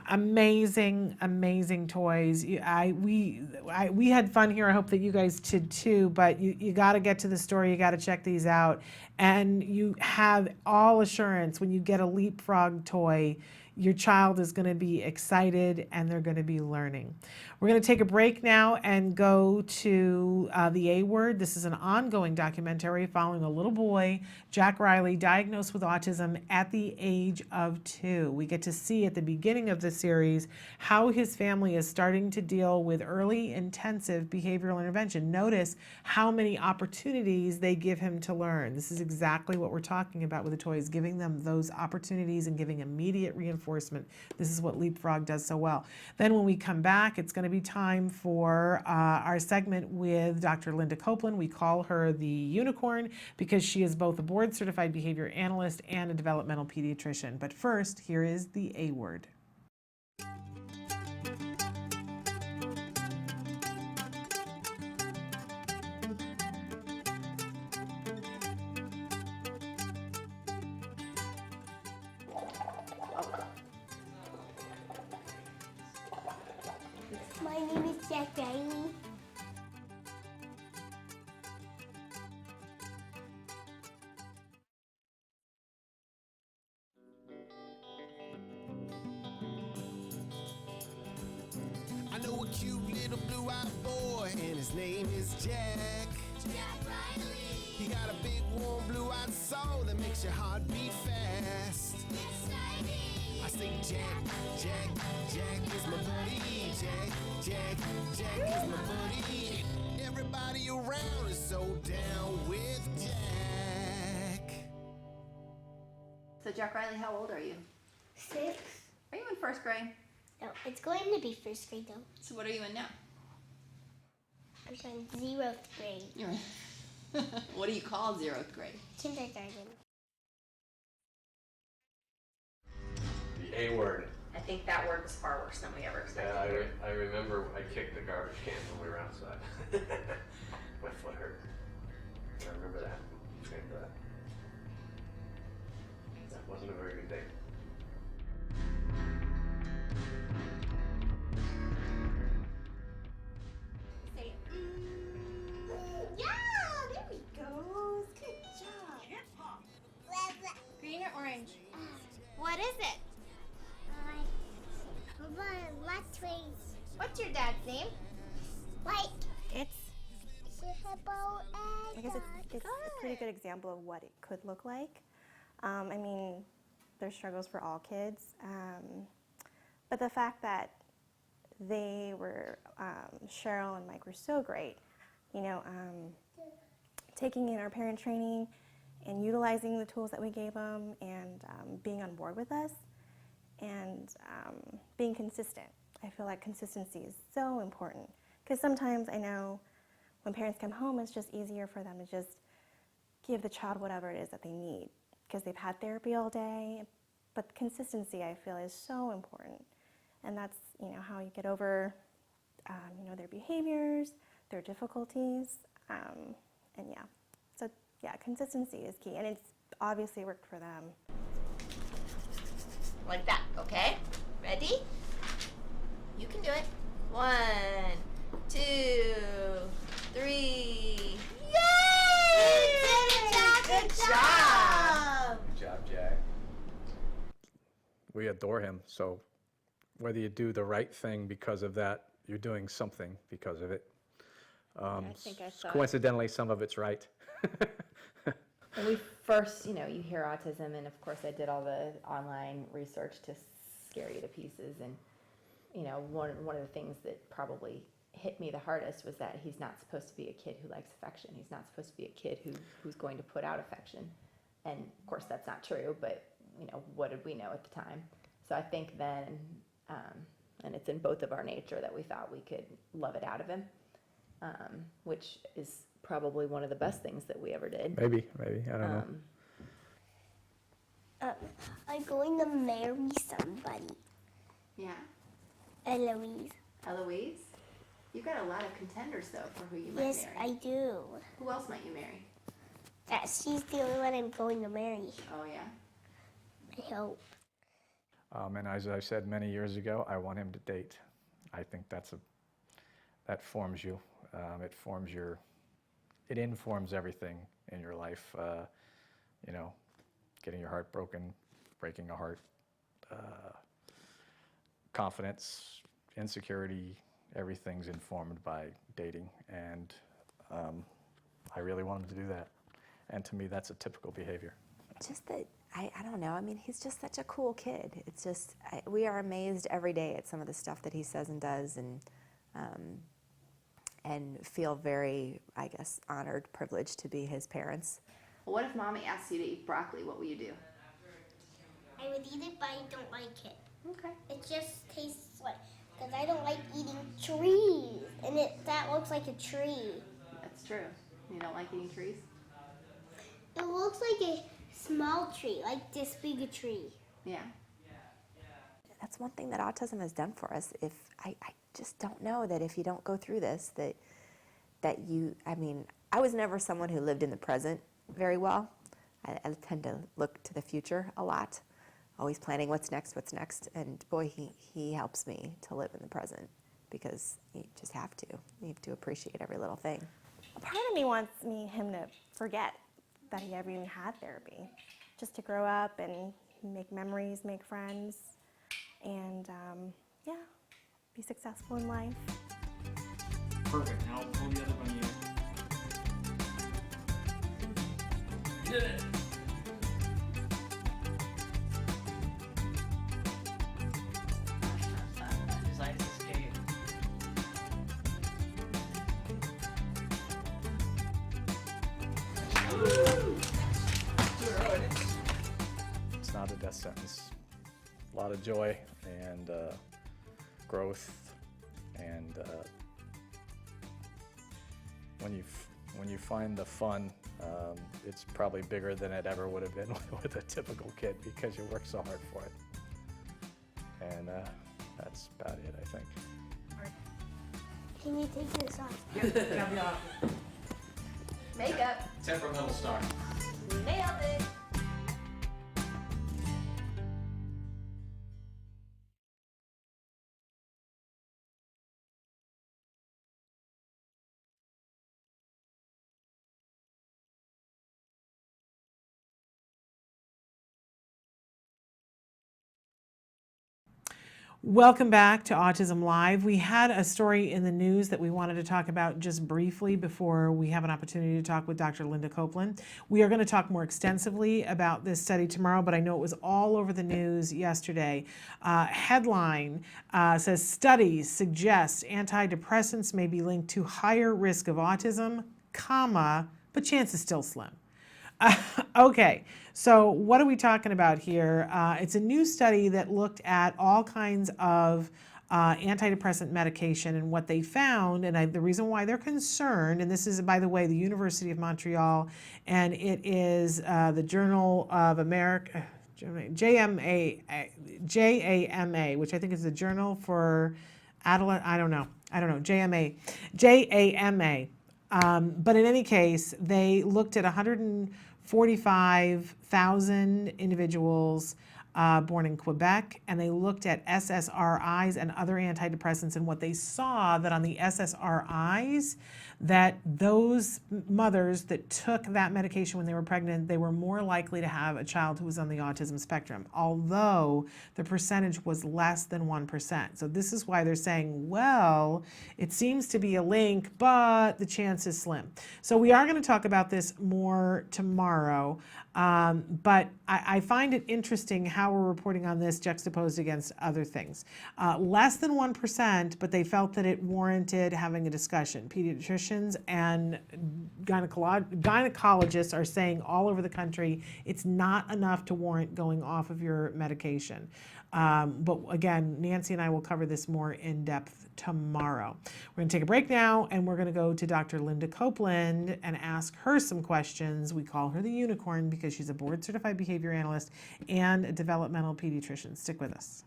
Amazing toys. We had fun here. I hope that you guys did too, but you got to get to the store. You got to check these out. And you have all assurance when you get a LeapFrog toy, your child is going to be excited and they're going to be learning. We're going to take a break now and go to the A Word. This is an ongoing documentary following a little boy, Jack Riley, diagnosed with autism at the age of 2. We get to see at the beginning of the series how his family is starting to deal with early intensive behavioral intervention. Notice how many opportunities they give him to learn. This is exactly what we're talking about with the toys, giving them those opportunities and giving immediate reinforcement. This is what LeapFrog does so well. Then when we come back, it's going to be time for our segment with Dr. Linda Copeland. We call her the unicorn because she is both a board-certified behavior analyst and a developmental pediatrician. But first, here is the A Word. My name is Jack Riley. I know a cute little blue-eyed boy, and his name is Jack. Jack Riley. He got a big, warm, blue-eyed soul that makes your heart beat fast. I say Jack, Jack, Jack is my buddy. Jack, Jack, Jack is my buddy. Everybody around is so down with Jack. So Jack Riley, how old are you? 6. Are you in first grade? No, it's going to be first grade though. So what are you in now? I'm going 0th grade. You're what do you call 0th grade? Kindergarten. The A word. I think that word was far worse than we ever expected. Yeah, I remember I kicked the garbage can when we were outside. My foot hurt. I remember that. That wasn't a very good day. Say, yeah, there we go. Good job. Green or orange? What is it? What's your dad's name? Mike. It's hippo I guess it's a pretty good example of what it could look like. I mean, there's struggles for all kids, but the fact that they were, Cheryl and Mike were so great, you know, taking in our parent training and utilizing the tools that we gave them and being on board with us and being consistent. I feel like consistency is so important because sometimes I know when parents come home, it's just easier for them to just give the child whatever it is that they need because they've had therapy all day. But consistency, I feel, is so important, and that's how you get over their behaviors, their difficulties, and consistency is key, and it's obviously worked for them. Like that, okay? Ready? You can do it. 1, 2, 3. Yay! Good job! Good job! Good job, Jack. We adore him, so whether you do the right thing because of that, you're doing something because of it. I think I saw coincidentally, some of it's right. When we first, you hear autism, and of course I did all the online research to scare you to pieces, and one of the things that probably hit me the hardest was that he's not supposed to be a kid who likes affection. He's not supposed to be a kid who's going to put out affection, and of course that's not true, but what did we know at the time? So I think then, and it's in both of our nature, that we thought we could love it out of him, which is probably one of the best things that we ever did. Maybe, I don't know. I'm going to marry somebody. Yeah. Eloise. Eloise? You've got a lot of contenders, though, for who you might Yes, marry. I do. Who else might you marry? She's the only one I'm going to marry. Oh, yeah? I hope. And as I said many years ago, I want him to date. I think that forms you. It informs everything in your life. Getting your heart broken, breaking a heart, confidence, insecurity, everything's informed by dating. And I really want him to do that. And to me, that's a typical behavior. Just that, I don't know, I mean, he's just such a cool kid. It's just, we are amazed every day at some of the stuff that he says and does, and feel very, I guess, honored, privileged to be his parents. Well, what if Mommy asks you to eat broccoli? What will you do? I would eat it, but I don't like it. Okay. It just tastes like, because I don't like eating trees, and that looks like a tree. That's true. You don't like eating trees? It looks like a small tree, like this big a tree. Yeah. That's one thing that autism has done for us. If I just don't know that if you don't go through this, that you, I mean, I was never someone who lived in the present very well. I tend to look to the future a lot, always planning what's next, and boy, he helps me to live in the present, because you just have to. You have to appreciate every little thing. A part of me wants him to forget that he ever even had therapy, just to grow up and make memories, make friends, and yeah, be successful in life. Perfect. Now pull the other bunny in. Did it. Design to escape. It's not a death sentence. A lot of joy and growth, and when you find the fun, it's probably bigger than it ever would have been with a typical kid, because you work so hard for it. And that's about it, I think. Can you take this off? Makeup. Temperamental star. Nailed it. Welcome back to Autism Live. We had a story in the news that we wanted to talk about just briefly before we have an opportunity to talk with Dr. Linda Copeland. We are going to talk more extensively about this study tomorrow, but I know it was all over the news yesterday. Headline says, studies suggest antidepressants may be linked to higher risk of autism, but chance is still slim. Okay, so what are we talking about here? It's a new study that looked at all kinds of antidepressant medication, and what they found, and the reason why they're concerned, and this is, by the way, the University of Montreal, and it is the Journal of America, JAMA, which I think is the Journal for Adolescent, I don't know, JAMA. But in any case, they looked at 145,000 individuals born in Quebec, and they looked at SSRIs and other antidepressants, and what they saw that on the SSRIs, that those mothers that took that medication when they were pregnant, they were more likely to have a child who was on the autism spectrum, although the percentage was less than 1%. So this is why they're saying, well, it seems to be a link, but the chance is slim. So we are going to talk about this more tomorrow. But I find it interesting how we're reporting on this juxtaposed against other things. Less than 1%, but they felt that it warranted having a discussion. Pediatricians and gynecologists are saying all over the country it's not enough to warrant going off of your medication. But again, Nancy and I will cover this more in depth tomorrow. We're going to take a break now, and we're going to go to Dr. Linda Copeland and ask her some questions. We call her the unicorn because she's a board-certified behavior analyst and a developmental pediatrician. Stick with us.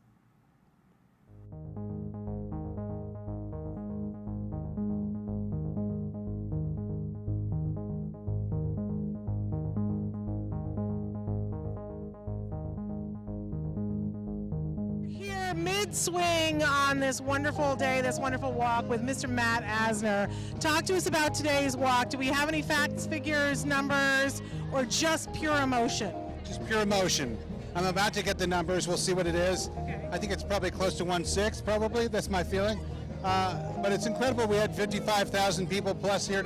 Mid-swing on this wonderful day, this wonderful walk with Mr. Matt Asner. Talk to us about today's walk. Do we have any facts, figures, numbers, or just pure emotion? Just pure emotion. I'm about to get the numbers. We'll see what it is. Okay. I think it's probably close to 1.6, probably. That's my feeling. But it's incredible. We had 55,000 people plus here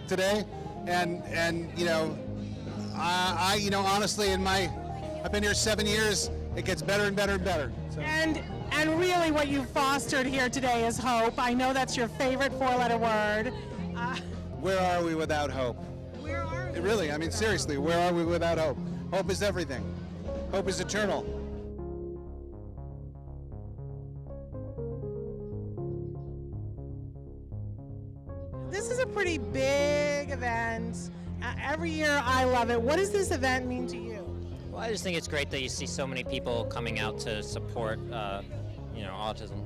today, and you know, I honestly, I've been here 7 years. It gets better and better and better. So. And really what you've fostered here today is hope. I know that's your favorite four-letter word. Where are we without hope? Where are we? Really, I mean, seriously, where are we without hope? Hope is everything. Hope is eternal. This is a pretty big event. Every year I love it. What does this event mean to you? Well, I just think it's great that you see so many people coming out to support, autism.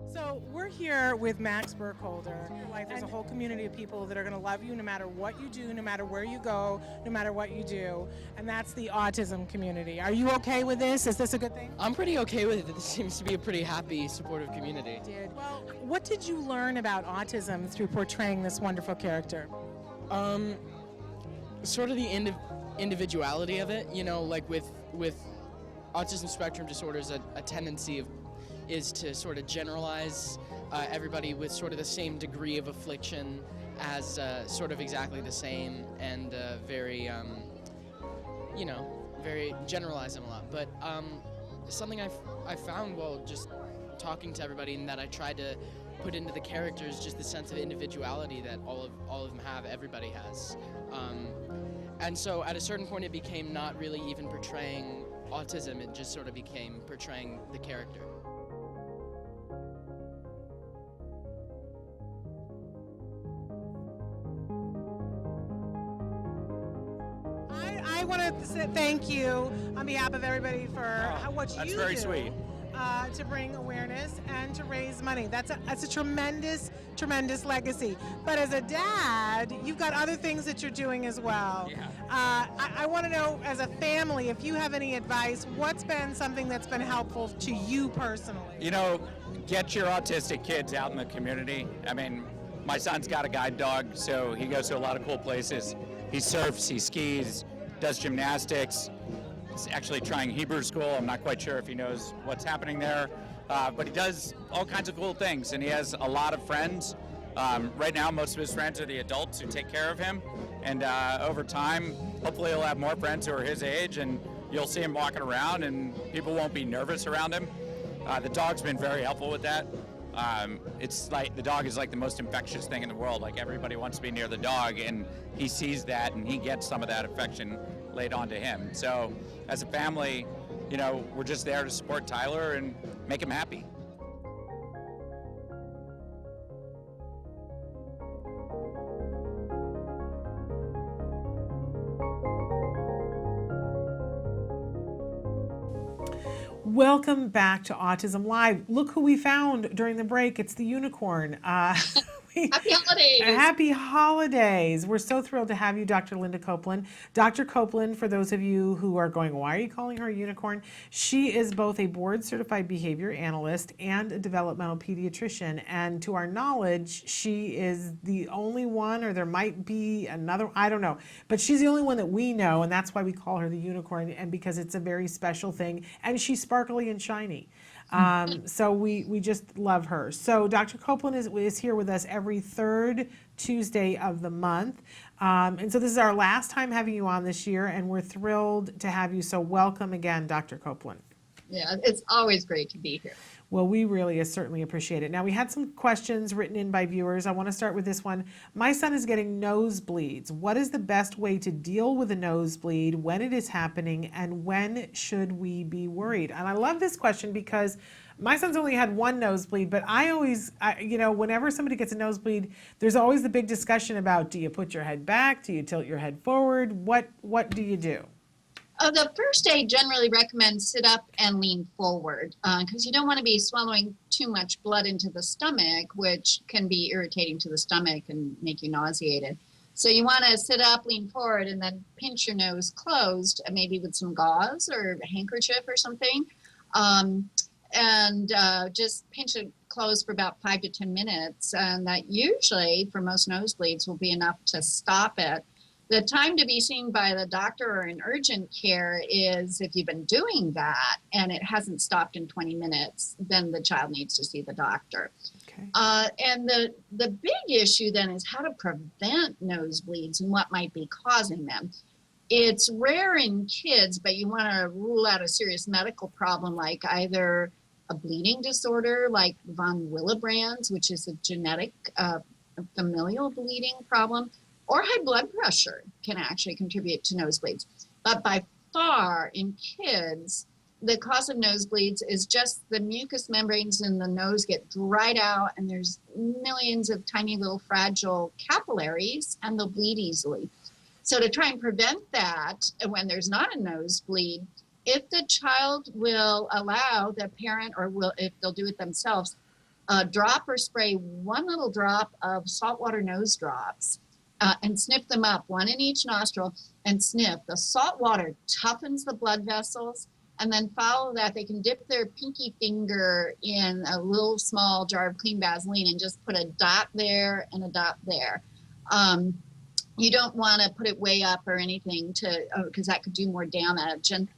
So we're here with Max Burkholder. There's a whole community of people that are going to love you no matter what you do, no matter where you go, no matter what you do, and that's the autism community. Are you okay with this? Is this a good thing? I'm pretty okay with it. This seems to be a pretty happy, supportive community. Well, what did you learn about autism through portraying this wonderful character? Sort of the individuality of it. You know, like with autism spectrum disorders, a tendency is to sort of generalize everybody with sort of the same degree of affliction as sort of exactly the same, and very generalize them a lot. But something I found while just talking to everybody, and that I tried to put into the characters, just the sense of individuality that all of them have, everybody has. And so at a certain point it became not really even portraying autism, it just sort of became portraying the character. I want to say thank you on behalf of everybody for what you do. That's very sweet. To bring awareness and to raise money. That's a tremendous, tremendous legacy. But as a dad, you've got other things that you're doing as well. Yeah. I want to know, as a family, if you have any advice, what's been something that's been helpful to you personally? You know, get your autistic kids out in the community. I mean, my son's got a guide dog, so he goes to a lot of cool places. He surfs, he skis, does gymnastics. He's actually trying Hebrew school. I'm not quite sure if he knows what's happening there, but he does all kinds of cool things, and he has a lot of friends. Right now, most of his friends are the adults who take care of him, and over time, hopefully he'll have more friends who are his age, and you'll see him walking around, and people won't be nervous around him. The dog's been very helpful with that. It's like the dog is like the most infectious thing in the world. Like, everybody wants to be near the dog, and he sees that, and he gets some of that affection laid onto him. So as a family, you know, we're just there to support Tyler and make him happy. Welcome back to Autism Live. Look who we found during the break. It's the unicorn. Happy holidays. Happy holidays. We're so thrilled to have you, Dr. Linda Copeland. Dr. Copeland, for those of you who are going, why are you calling her a unicorn? She is both a board-certified behavior analyst and a developmental pediatrician. And to our knowledge, she is the only one, or there might be another, I don't know. But she's the only one that we know, and that's why we call her the unicorn, and because it's a very special thing. And she's sparkly and shiny. So we just love her. So Dr. Copeland is here with us every third Tuesday of the month. And so this is our last time having you on this year, and we're thrilled to have you. So welcome again, Dr. Copeland. Yeah, it's always great to be here. Well, we really certainly appreciate it. Now, we had some questions written in by viewers. I want to start with this one. My son is getting nosebleeds. What is the best way to deal with a nosebleed when it is happening, and when should we be worried? And I love this question because my son's only had one nosebleed, but I always, whenever somebody gets a nosebleed, there's always the big discussion about, do you put your head back? Do you tilt your head forward? What do you do? The first aid generally recommends sit up and lean forward because you don't want to be swallowing too much blood into the stomach, which can be irritating to the stomach and make you nauseated. So you want to sit up, lean forward, and then pinch your nose closed, maybe with some gauze or a handkerchief or something. And just pinch it closed for about 5 to 10 minutes. And that usually, for most nosebleeds, will be enough to stop it. The time to be seen by the doctor or in urgent care is if you've been doing that and it hasn't stopped in 20 minutes, then the child needs to see the doctor. Okay. And the big issue then is how to prevent nosebleeds and what might be causing them. It's rare in kids, but you want to rule out a serious medical problem like either a bleeding disorder like von Willebrand's, which is a genetic familial bleeding problem, or high blood pressure can actually contribute to nosebleeds. But by far in kids, the cause of nosebleeds is just the mucous membranes in the nose get dried out and there's millions of tiny little fragile capillaries and they'll bleed easily. So to try and prevent that when there's not a nosebleed, if the child will allow the parent or if they'll do it themselves, drop or spray one little drop of saltwater nose drops and sniff them up, one in each nostril, and sniff. The salt water toughens the blood vessels, and then follow that. They can dip their pinky finger in a little small jar of clean Vaseline and just put a dot there and a dot there. You don't want to put it way up or anything because that could do more damage. And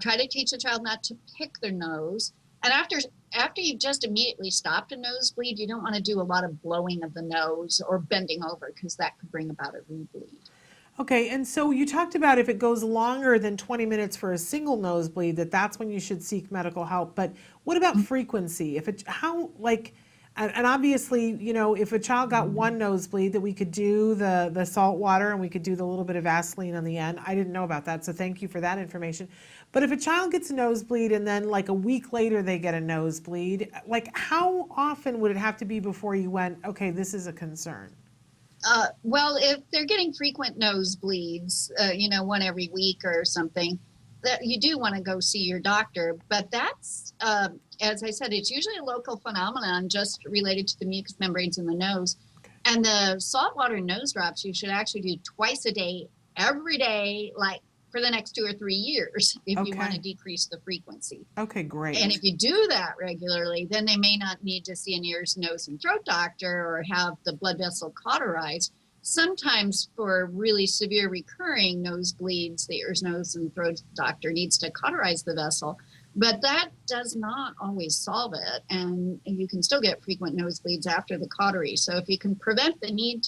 try to teach a child not to pick their nose. And after you've just immediately stopped a nosebleed, you don't want to do a lot of blowing of the nose or bending over because that could bring about a rebleed. Okay, and so you talked about if it goes longer than 20 minutes for a single nosebleed, that's when you should seek medical help. But what about frequency? And obviously, if a child got one nosebleed, that we could do the salt water and we could do the little bit of Vaseline on the end. I didn't know about that, so thank you for that information. But if a child gets a nosebleed and then like a week later they get a nosebleed, how often would it have to be before you went, okay, this is a concern? Well, if they're getting frequent nosebleeds, one every week or something, that you do want to go see your doctor. But that's, as I said, it's usually a local phenomenon just related to the mucous membranes in the nose. And the saltwater nose drops you should actually do twice a day, every day, like for the next 2 or 3 years, if you want to decrease the frequency. Okay, great. And if you do that regularly, then they may not need to see an ears, nose, and throat doctor or have the blood vessel cauterized. Sometimes for really severe recurring nosebleeds, the ears, nose, and throat doctor needs to cauterize the vessel. But that does not always solve it, and you can still get frequent nosebleeds after the cautery. So if you can prevent the need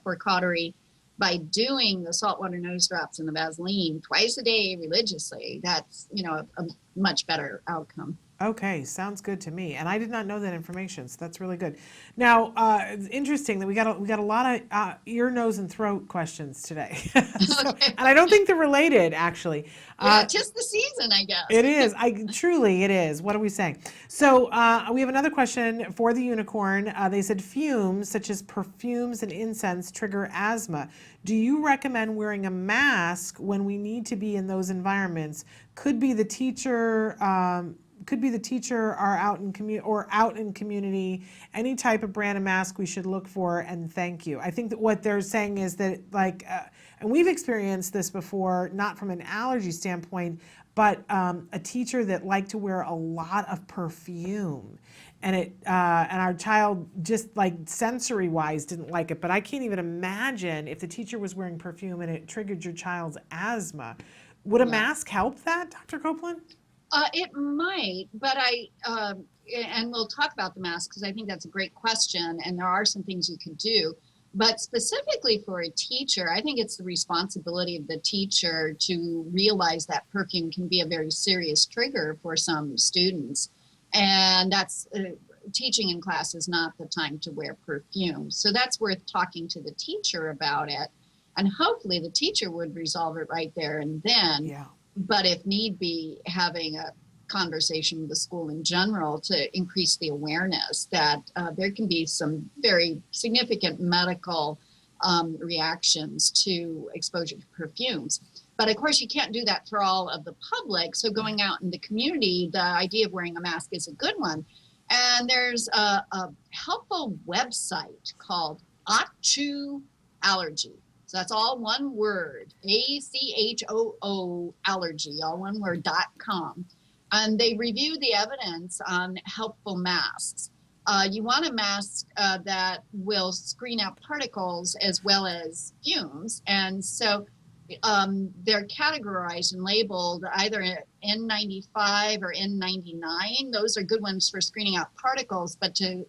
for cautery by doing the saltwater nose drops and the Vaseline twice a day religiously, that's a much better outcome. Okay, sounds good to me, and I did not know that information, so that's really good. Now, it's interesting that we got a lot of ear, nose, and throat questions today, and I don't think they're related, actually. Yeah, just the season, I guess. It is. Truly, it is. What are we saying? So we have another question for the unicorn. They said fumes, such as perfumes and incense, trigger asthma. Do you recommend wearing a mask when we need to be in those environments? Could be the teacher could be the teacher or out in community, any type of brand of mask we should look for and thank you. I think that what they're saying is that and we've experienced this before, not from an allergy standpoint, but a teacher that liked to wear a lot of perfume. And our child just like sensory wise didn't like it. But I can't even imagine if the teacher was wearing perfume and it triggered your child's asthma. Would a mask help that, Dr. Copeland? It might, but and we'll talk about the mask because I think that's a great question, and there are some things you can do. But specifically for a teacher, I think it's the responsibility of the teacher to realize that perfume can be a very serious trigger for some students. And that's teaching in class is not the time to wear perfume. So that's worth talking to the teacher about it. And hopefully the teacher would resolve it right there and then. Yeah. But if need be, having a conversation with the school in general to increase the awareness that there can be some very significant medical reactions to exposure to perfumes. But of course, you can't do that for all of the public. So going out in the community, the idea of wearing a mask is a good one. And there's a helpful website called ACHOO Allergy. So that's all one word, ACHOO allergy, all one word, .com. And they review the evidence on helpful masks. You want a mask that will screen out particles as well as fumes. And so they're categorized and labeled either N95 or N99. Those are good ones for screening out particles, but to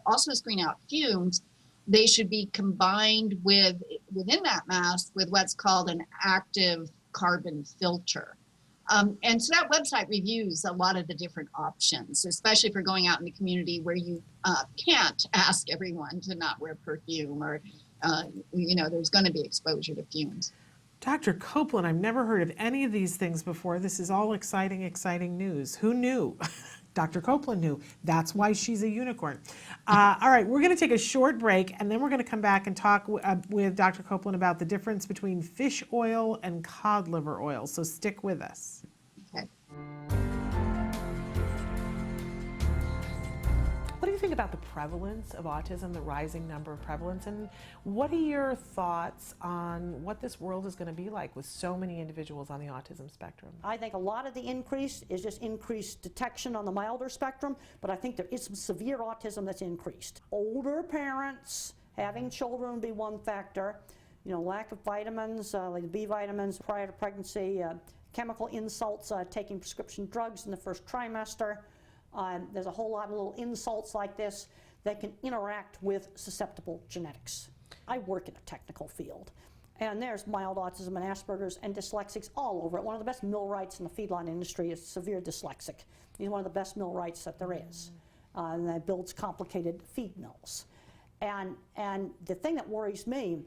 also screen out fumes, they should be combined within that mask with what's called an active carbon filter. And so that website reviews a lot of the different options, especially for going out in the community where you can't ask everyone to not wear perfume or, there's going to be exposure to fumes. Dr. Copeland, I've never heard of any of these things before. This is all exciting, exciting news. Who knew? Dr. Copeland knew. That's why she's a unicorn. All right, we're going to take a short break, and then we're going to come back and talk with Dr. Copeland about the difference between fish oil and cod liver oil. So stick with us. Okay. What do you think about the prevalence of autism, the rising number of prevalence, and what are your thoughts on what this world is going to be like with so many individuals on the autism spectrum? I think a lot of the increase is just increased detection on the milder spectrum, but I think there is some severe autism that's increased. Older parents having children would be one factor. Lack of vitamins, like B vitamins prior to pregnancy, chemical insults, taking prescription drugs in the first trimester. There's a whole lot of little insults like this that can interact with susceptible genetics. I work in a technical field, and there's mild autism and Asperger's and dyslexics all over it. One of the best millwrights in the feedlot industry is severe dyslexic. He's one of the best millwrights that there is, and that builds complicated feed mills. And the thing that worries me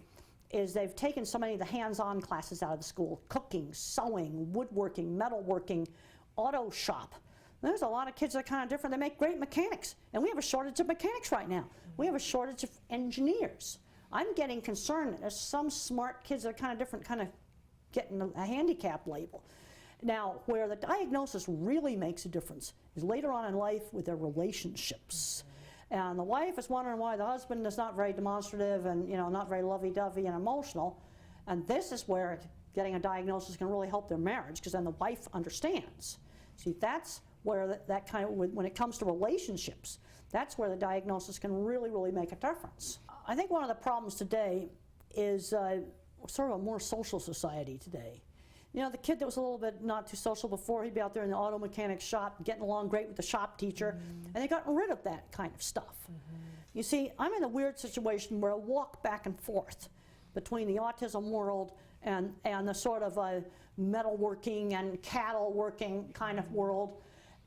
is they've taken so many of the hands-on classes out of the school: cooking, sewing, woodworking, metalworking, auto shop. There's a lot of kids that are kind of different. They make great mechanics, and we have a shortage of mechanics right now. We have a shortage of engineers. I'm getting concerned that there's some smart kids that are kind of different, kind of getting a handicap label. Now, where the diagnosis really makes a difference is later on in life with their relationships. And the wife is wondering why the husband is not very demonstrative and not very lovey-dovey and emotional. And this is where getting a diagnosis can really help their marriage, because then the wife understands. See, that's where that kind of, when it comes to relationships, that's where the diagnosis can really, really make a difference. I think one of the problems today is sort of a more social society today. The kid that was a little bit not too social before, he'd be out there in the auto mechanic shop getting along great with the shop teacher, and they've gotten rid of that kind of stuff. You see, I'm in a weird situation where I walk back and forth between the autism world and the sort of metalworking and cattle working kind of world.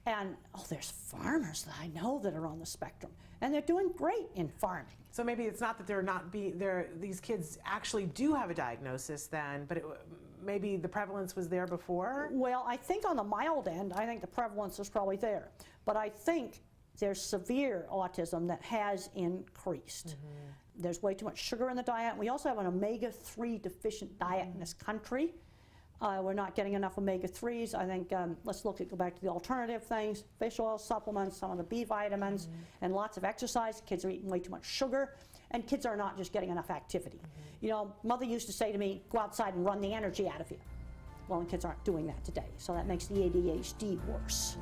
And there's farmers that I know that are on the spectrum, and they're doing great in farming. So maybe it's not that these kids actually do have a diagnosis then, but maybe the prevalence was there before? Well, I think on the mild end, I think the prevalence is probably there. But I think there's severe autism that has increased. There's way too much sugar in the diet. We also have an omega-3 deficient diet in this country. We're not getting enough omega-3s. I think let's go back to the alternative things, fish oil supplements, some of the B vitamins, and lots of exercise. Kids are eating way too much sugar, and kids are not just getting enough activity. You know, mother used to say to me, go outside and run the energy out of you. Well, the kids aren't doing that today, so that makes the ADHD worse.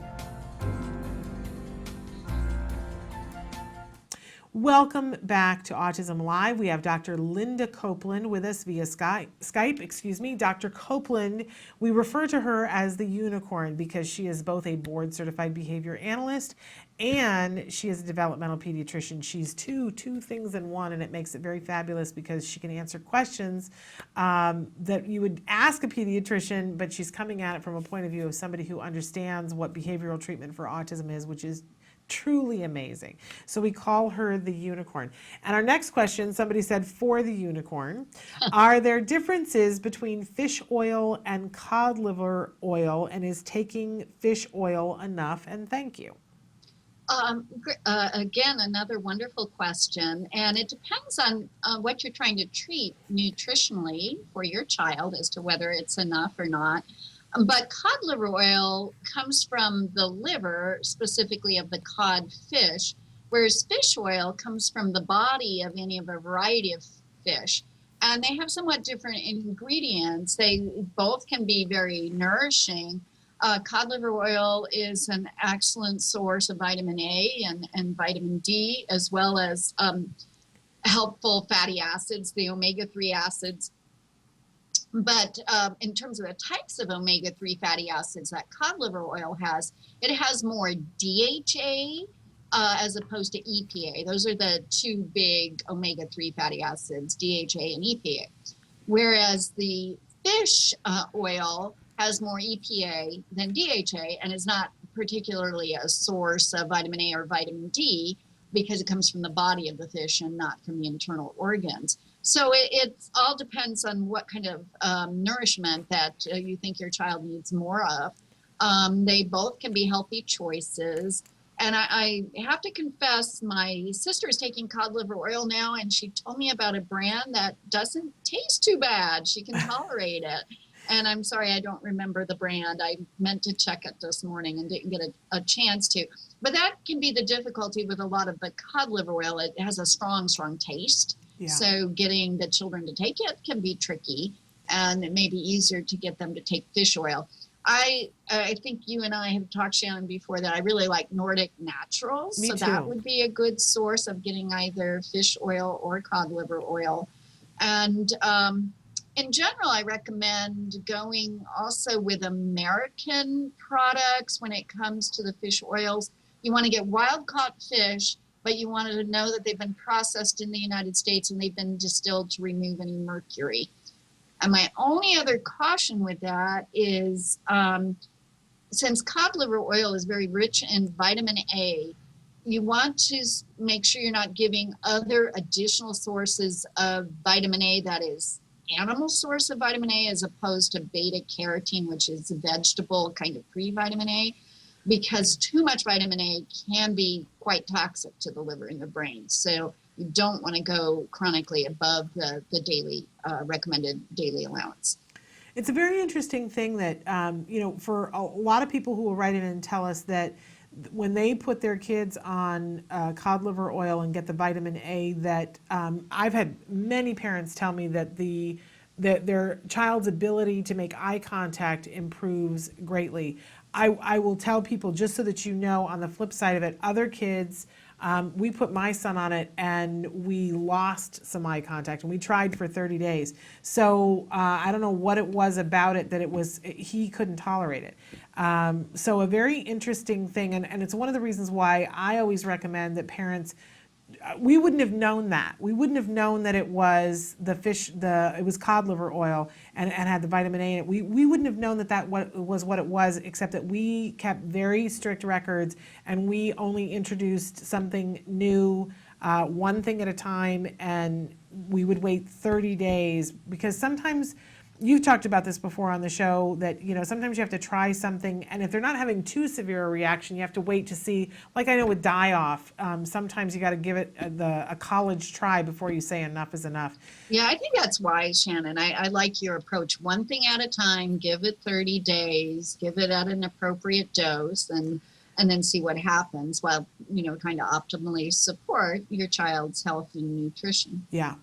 Welcome back to Autism Live. We have Dr. Linda Copeland with us via Skype. Dr. Copeland, we refer to her as the unicorn because she is both a board-certified behavior analyst and she is a developmental pediatrician. She's two things in one, and it makes it very fabulous because she can answer questions that you would ask a pediatrician, but she's coming at it from a point of view of somebody who understands what behavioral treatment for autism is, which is truly amazing. So we call her the unicorn. And our next question, somebody said, for the unicorn, are there differences between fish oil and cod liver oil, and is taking fish oil enough? And thank you. Again, another wonderful question, and it depends on what you're trying to treat nutritionally for your child as to whether it's enough or not. But cod liver oil comes from the liver, specifically of the cod fish, whereas fish oil comes from the body of any of a variety of fish. And they have somewhat different ingredients. They both can be very nourishing. Cod liver oil is an excellent source of vitamin A and vitamin D, as well as helpful fatty acids, the omega-3 acids. But in terms of the types of omega-3 fatty acids that cod liver oil has, it has more DHA as opposed to EPA. Those are the two big omega-3 fatty acids, DHA and EPA. Whereas the fish oil has more EPA than DHA and is not particularly a source of vitamin A or vitamin D because it comes from the body of the fish and not from the internal organs. So it all depends on what kind of nourishment that you think your child needs more of. They both can be healthy choices. And I have to confess, my sister is taking cod liver oil now, and she told me about a brand that doesn't taste too bad. She can tolerate it. And I'm sorry, I don't remember the brand. I meant to check it this morning and didn't get a chance to. But that can be the difficulty with a lot of the cod liver oil. It has a strong taste. Yeah. So getting the children to take it can be tricky, and it may be easier to get them to take fish oil. I think you and I have talked, Shannon, before that I really like Nordic Naturals. Me so too. That would be a good source of getting either fish oil or cod liver oil. And in general, I recommend going also with American products when it comes to the fish oils. You want to get wild-caught fish, but you wanted to know that they've been processed in the United States and they've been distilled to remove any mercury. And my only other caution with that is since cod liver oil is very rich in vitamin A, you want to make sure you're not giving other additional sources of vitamin A that is animal source of vitamin A as opposed to beta carotene, which is a vegetable kind of pre-vitamin A. Because too much vitamin A can be quite toxic to the liver and the brain. So you don't want to go chronically above the daily recommended daily allowance. It's a very interesting thing that, for a lot of people who will write in and tell us that when they put their kids on cod liver oil and get the vitamin A, that I've had many parents tell me that their child's ability to make eye contact improves greatly. I will tell people, just so that you know, on the flip side of it, other kids, we put my son on it and we lost some eye contact, and we tried for 30 days. So I don't know what it was about it that he couldn't tolerate it. So a very interesting thing, and it's one of the reasons why I always recommend that parents, we wouldn't have known that. We wouldn't have known that it was it was cod liver oil and had the vitamin A in it. We wouldn't have known that was what it was, except that we kept very strict records and we only introduced something new, one thing at a time, and we would wait 30 days because sometimes you've talked about this before on the show, that, you know, sometimes you have to try something, and if they're not having too severe a reaction, you have to wait to see, like I know with die-off, sometimes you got to give it a college try before you say enough is enough. Yeah, I think that's wise, Shannon. I like your approach. One thing at a time, give it 30 days, give it at an appropriate dose, and then see what happens while, you know, trying to optimally support your child's health and nutrition. Yeah.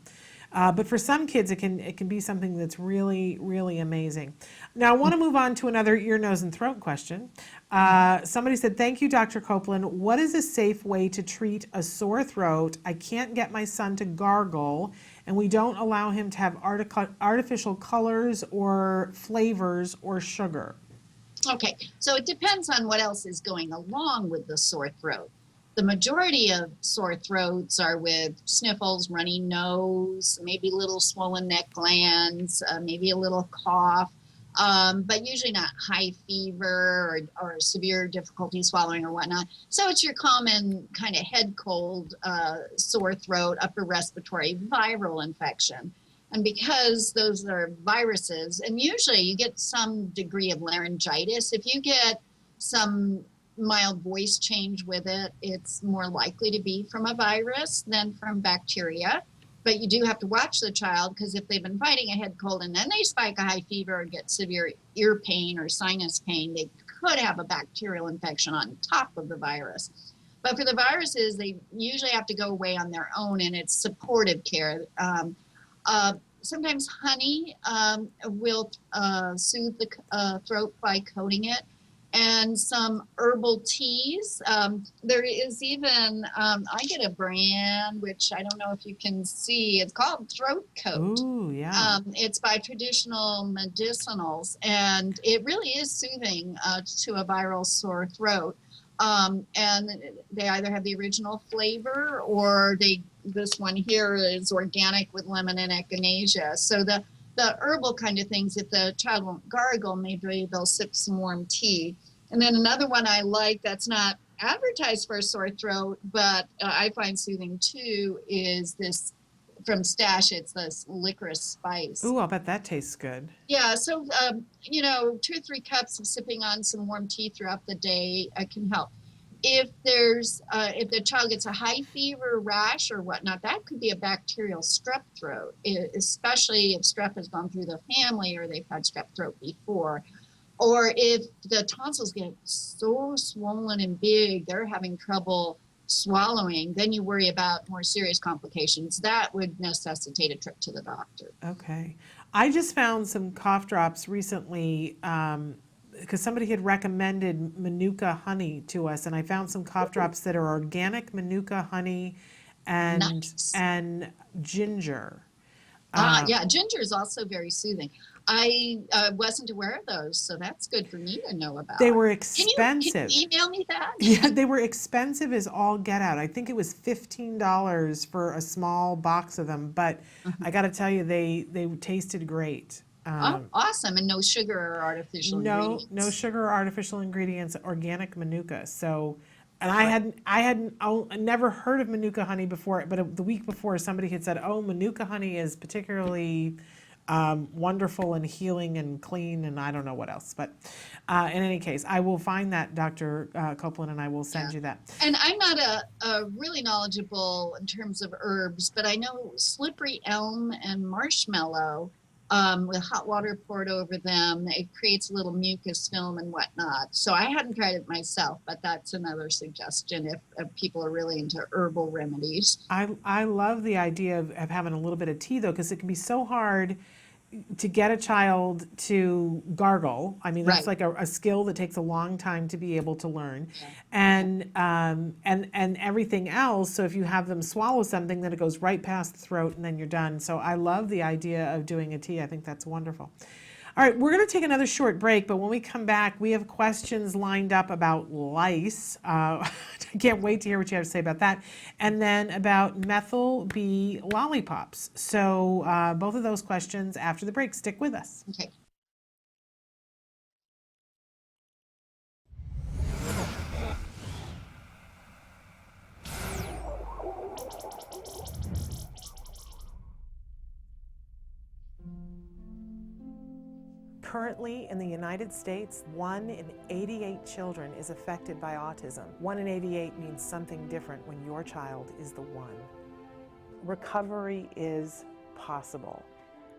But for some kids, it can be something that's really, really amazing. Now, I want to move on to another ear, nose, and throat question. Somebody said, thank you, Dr. Copeland. What is a safe way to treat a sore throat? I can't get my son to gargle, and we don't allow him to have artificial colors or flavors or sugar. Okay, so it depends on what else is going along with the sore throat. The majority of sore throats are with sniffles, runny nose, maybe little swollen neck glands, maybe a little cough, but usually not high fever or severe difficulty swallowing or whatnot. So it's your common kind of head cold, sore throat, upper respiratory viral infection. And because those are viruses, and usually you get some degree of laryngitis, if you get some mild voice change with it, it's more likely to be from a virus than from bacteria. But you do have to watch the child, because if they've been fighting a head cold and then they spike a high fever or get severe ear pain or sinus pain, they could have a bacterial infection on top of the virus. But for the viruses, they usually have to go away on their own, and it's supportive care. Sometimes honey will soothe the throat by coating it, and some herbal teas. There is even, I get a brand, which I don't know if you can see, it's called Throat Coat. Ooh, yeah. It's by Traditional Medicinals, and it really is soothing to a viral sore throat. And they either have the original flavor, or this one here is organic with lemon and echinacea. So the herbal kind of things, if the child won't gargle, maybe they'll sip some warm tea. And then another one I like that's not advertised for a sore throat, but I find soothing too, is this from Stash. It's this licorice spice. Ooh, I'll bet that tastes good. Yeah, so, 2 or 3 cups of sipping on some warm tea throughout the day can help. If if the child gets a high fever, rash, or whatnot, that could be a bacterial strep throat, especially if strep has gone through the family or they've had strep throat before. Or if the tonsils get so swollen and big, they're having trouble swallowing, then you worry about more serious complications. That would necessitate a trip to the doctor. Okay. I just found some cough drops recently, because somebody had recommended Manuka honey to us, and I found some cough drops that are organic Manuka honey and Nice. and ginger. Yeah, ginger is also very soothing. I wasn't aware of those, so that's good for me to know about. They were Can expensive. you email me that? Yeah, they were expensive as all get out. I think it was $15 for a small box of them, but I got to tell you, they tasted great. Oh, awesome. And no sugar or artificial ingredients. No sugar or artificial ingredients, organic Manuka. So, and I hadn't never heard of Manuka honey before, but the week before somebody had said, oh, Manuka honey is particularly wonderful and healing and clean, and I don't know what else. But in any case, I will find that, Dr. Copeland, and I will send you that. And I'm not a really knowledgeable in terms of herbs, but I know slippery elm and marshmallow, with hot water poured over them, it creates a little mucus film and whatnot. So I hadn't tried it myself, but that's another suggestion if people are really into herbal remedies. I love the idea of having a little bit of tea, though, because it can be so hard to get a child to gargle. I mean, that's Right. like a skill that takes a long time to be able to learn. And everything else. So if you have them swallow something, then it goes right past the throat and then you're done. So I love the idea of doing a tea. I think that's wonderful. All right, we're going to take another short break, but when we come back, we have questions lined up about lice. I can't wait to hear what you have to say about that. And then about methyl B lollipops. So both of those questions after the break. Stick with us. Okay. Currently, in the United States, 1 in 88 children is affected by autism. 1 in 88 means something different when your child is the one. Recovery is possible.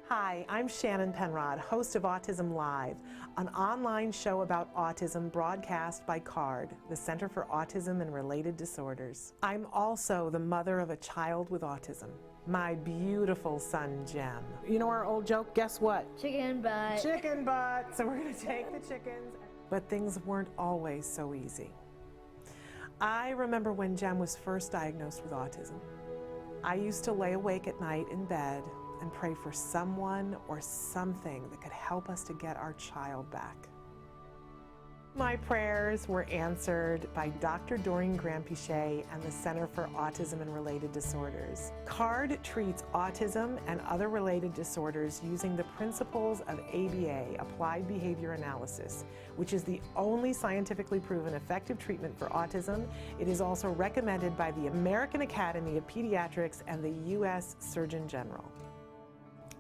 Hi, I'm Shannon Penrod, host of Autism Live, an online show about autism broadcast by CARD, the Center for Autism and Related Disorders. I'm also the mother of a child with autism, my beautiful son, Jem. You know our old joke, guess what? Chicken butt. Chicken butt. So we're gonna take the chickens. But things weren't always so easy. I remember when Jem was first diagnosed with autism. I used to lay awake at night in bed and pray for someone or something that could help us to get our child back. My prayers were answered by Dr. Doreen Grampichet and the Center for Autism and Related Disorders. CARD treats autism and other related disorders using the principles of ABA, Applied Behavior Analysis, which is the only scientifically proven effective treatment for autism. It is also recommended by the American Academy of Pediatrics and the U.S. Surgeon General.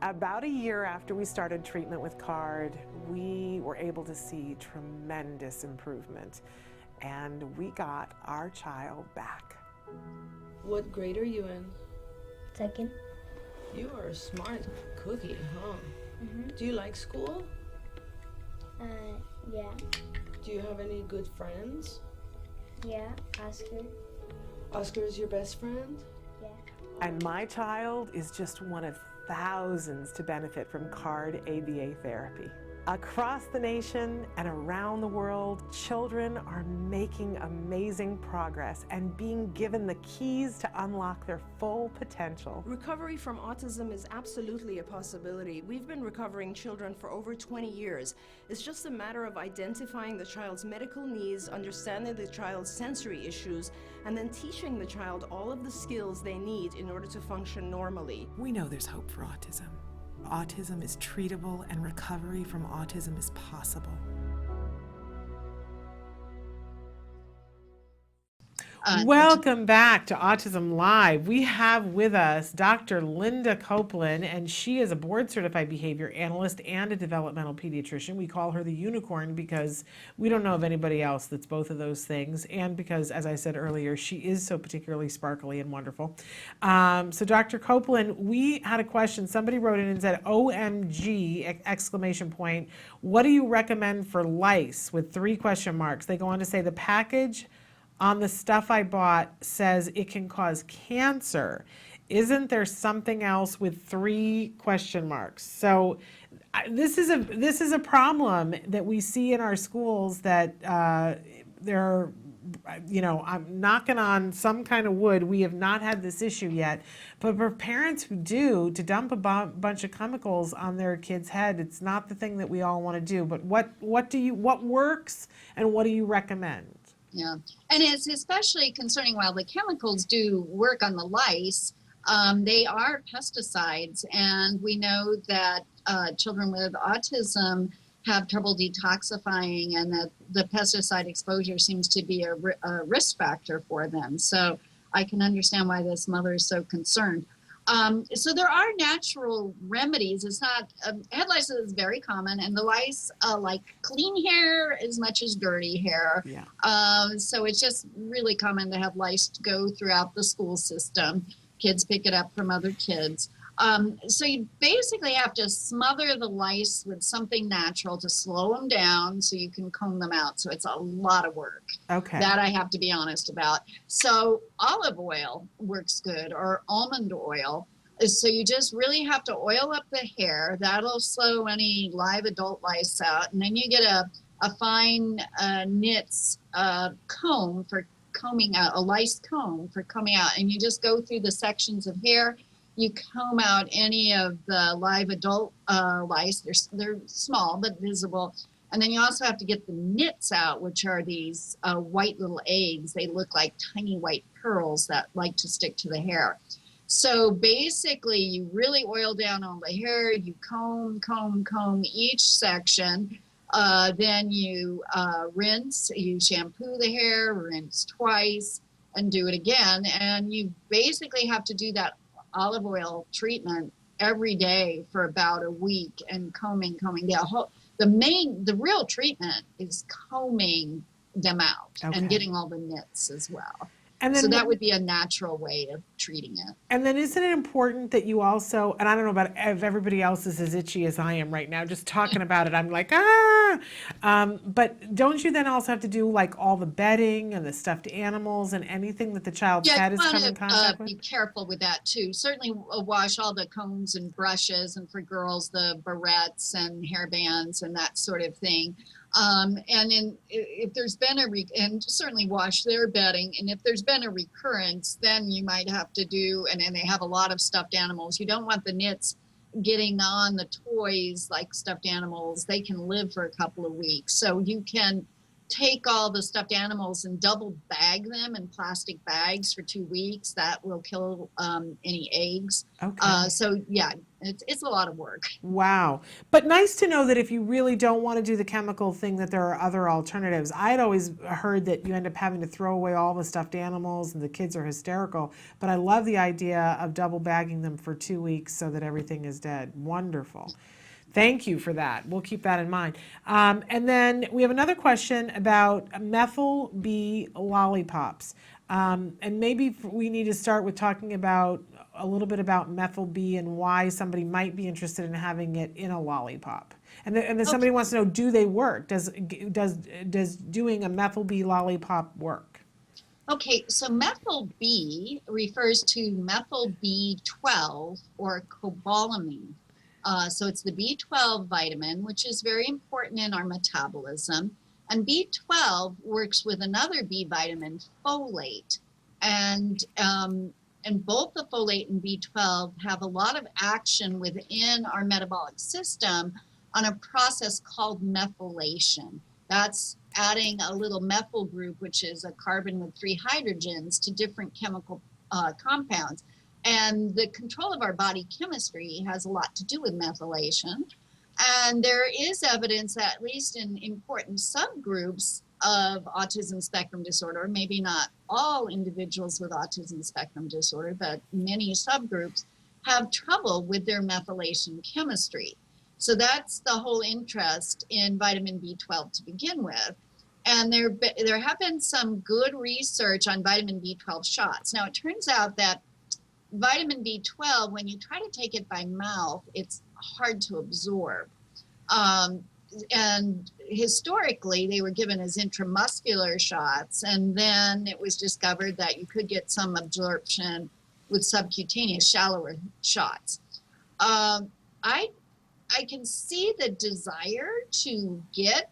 About a year after we started treatment with CARD, we were able to see tremendous improvement, and we got our child back. What grade are you in? Second. You are a smart cookie, huh? Mm-hmm. Do you like school? Yeah. Do you have any good friends? Yeah, Oscar. Oscar is your best friend? Yeah. And my child is just one of thousands to benefit from CARD ABA therapy. Across the nation and around the world, children are making amazing progress and being given the keys to unlock their full potential. Recovery from autism is absolutely a possibility. We've been recovering children for over 20 years. It's just a matter of identifying the child's medical needs, understanding the child's sensory issues, and then teaching the child all of the skills they need in order to function normally. We know there's hope for autism. Autism is treatable and recovery from autism is possible. Welcome back to Autism Live. We have with us Dr. Linda Copeland, and she is a board-certified behavior analyst and a developmental pediatrician. We call her the unicorn because we don't know of anybody else that's both of those things, and because, as I said earlier, she is so particularly sparkly and wonderful. So Dr. Copeland, we had a question. Somebody wrote in and said, OMG, exclamation point. What do you recommend for lice with 3 question marks? They go on to say the package on the stuff I bought says it can cause cancer. Isn't there something else with 3 question marks? So this is a problem that we see in our schools that there are, you know, I'm knocking on some kind of wood. We have not had this issue yet, but for parents who do, to dump a bunch of chemicals on their kid's head, it's not the thing that we all want to do. But what works and what do you recommend? Yeah, and it's especially concerning while the chemicals do work on the lice, they are pesticides, and we know that children with autism have trouble detoxifying, and that the pesticide exposure seems to be a risk factor for them. So I can understand why this mother is so concerned. So there are natural remedies. It's not, head lice is very common, and the lice like clean hair as much as dirty hair. Yeah. So it's just really common to have lice go throughout the school system. Kids pick it up from other kids. So you basically have to smother the lice with something natural to slow them down so you can comb them out. So it's a lot of work. Okay. That I have to be honest about. So olive oil works good, or almond oil. So you just really have to oil up the hair. That'll slow any live adult lice out. And then you get a fine nits comb for combing out, a lice comb for combing out. And you just go through the sections of hair. You comb out any of the live adult lice. They're small but visible. And then you also have to get the nits out, which are these white little eggs. They look like tiny white pearls that like to stick to the hair. So basically, you really oil down on the hair. You comb each section. Then you rinse. You shampoo the hair, rinse twice, and do it again. And you basically have to do that olive oil treatment every day for about a week, and combing. the real treatment is combing them out Okay. and getting all the nits as well. And then So that would be a natural way of treating it. And then isn't it important that you also, and I don't know about if everybody else is as itchy as I am right now, just talking about it, I'm like, but don't you then also have to do like all the bedding and the stuffed animals and anything that the child's head you has come want in to contact with? be careful with that too. Certainly wash all the combs and brushes, and for girls, the barrettes and hairbands and that sort of thing. If there's been and certainly wash their bedding, and if there's been a recurrence, then you might have to do, and they have a lot of stuffed animals. You don't want the nits getting on the toys like stuffed animals. They can live for a couple of weeks. So you can take all the stuffed animals and double bag them in plastic bags for 2 weeks. That will kill any eggs. Okay. So yeah, it's a lot of work. Wow. But nice to know that if you really don't want to do the chemical thing, that there are other alternatives. I had always heard that you end up having to throw away all the stuffed animals and the kids are hysterical. But I love the idea of double bagging them for 2 weeks so that everything is dead. Wonderful. Thank you for that. We'll keep that in mind. And then we have another question about methyl B lollipops. And maybe we need to start with talking about a little bit about methyl B and why somebody might be interested in having it in a lollipop. And then somebody wants to know, do they work? Does doing a methyl B lollipop work? Okay, so methyl B refers to methyl B12 or cobalamin. So it's the B12 vitamin, which is very important in our metabolism. And B12 works with another B vitamin, folate. And both the folate and B12 have a lot of action within our metabolic system on a process called methylation. That's adding a little methyl group, which is a carbon with 3 hydrogens, to different chemical compounds. And the control of our body chemistry has a lot to do with methylation. And there is evidence that at least in important subgroups of autism spectrum disorder, maybe not all individuals with autism spectrum disorder, but many subgroups have trouble with their methylation chemistry. So that's the whole interest in vitamin B12 to begin with. And there have been some good research on vitamin B12 shots. Now, it turns out that vitamin B12, when you try to take it by mouth, it's hard to absorb. And historically, they were given as intramuscular shots, and then it was discovered that you could get some absorption with subcutaneous, shallower shots. I can see the desire to get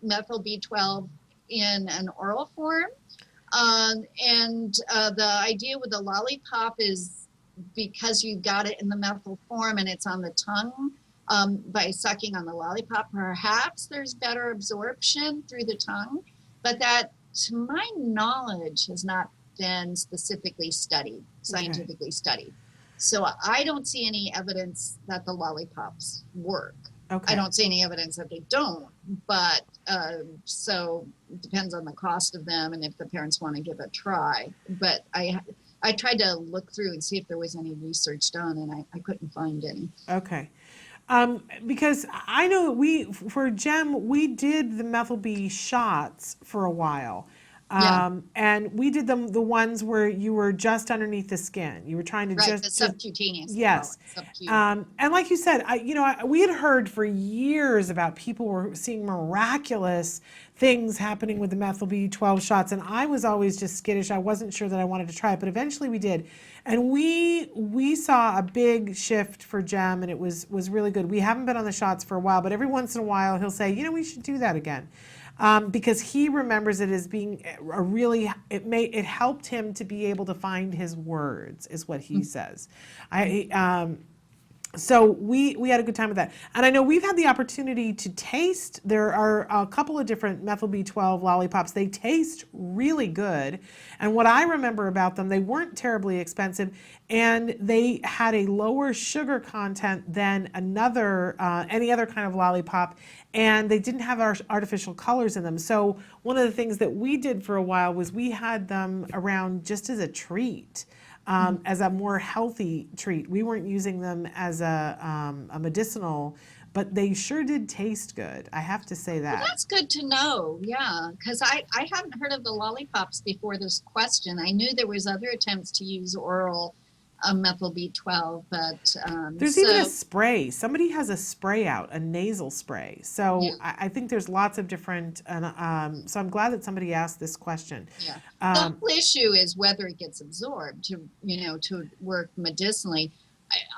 methyl B12 in an oral form. The idea with the lollipop is because you got it in the methyl form and it's on the tongue, by sucking on the lollipop, perhaps there's better absorption through the tongue, but that, to my knowledge, has not been specifically studied, scientifically studied. So I don't see any evidence that the lollipops work. Okay. I don't see any evidence that they don't, but so it depends on the cost of them and if the parents want to give it a try. But I tried to look through and see if there was any research done, and I couldn't find any. Okay. Because I know for Gem, we did the methyl B shots for a while. And we did them, the ones where you were just underneath the skin. You were trying to the subcutaneous. Yes. And like you said, we had heard for years about people were seeing miraculous things happening with the methyl B12 shots. And I was always just skittish. I wasn't sure that I wanted to try it, but eventually we did. And we saw a big shift for Jem, and it was really good. We haven't been on the shots for a while, but every once in a while he'll say, we should do that again. Because he remembers it as being it helped him to be able to find his words, is what he says. So we had a good time with that. And I know we've had the opportunity to taste, there are a couple of different methyl B12 lollipops. They taste really good. And what I remember about them, they weren't terribly expensive, and they had a lower sugar content than any other kind of lollipop, and they didn't have artificial colors in them. So one of the things that we did for a while was we had them around just as a treat. As a more healthy treat. We weren't using them as a medicinal but they sure did taste good. I have to say that. Well, that's good to know. Yeah, because I hadn't heard of the lollipops before this question. I knew there was other attempts to use oral methyl B12, but there's even a spray. Somebody has a spray out, a nasal spray. So Yeah. I think there's lots of different, so I'm glad that somebody asked this question. Yeah. The whole issue is whether it gets absorbed to work medicinally.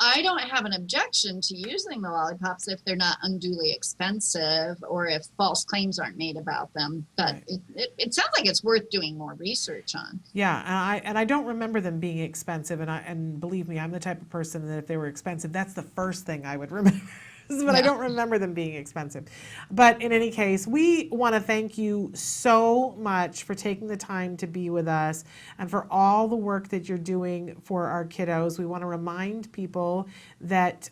I don't have an objection to using the lollipops if they're not unduly expensive or if false claims aren't made about them. But it sounds like it's worth doing more research on. Yeah, and I don't remember them being expensive, and believe me, I'm the type of person that if they were expensive, that's the first thing I would remember. But I don't remember them being expensive. But in any case, we want to thank you so much for taking the time to be with us and for all the work that you're doing for our kiddos. We want to remind people that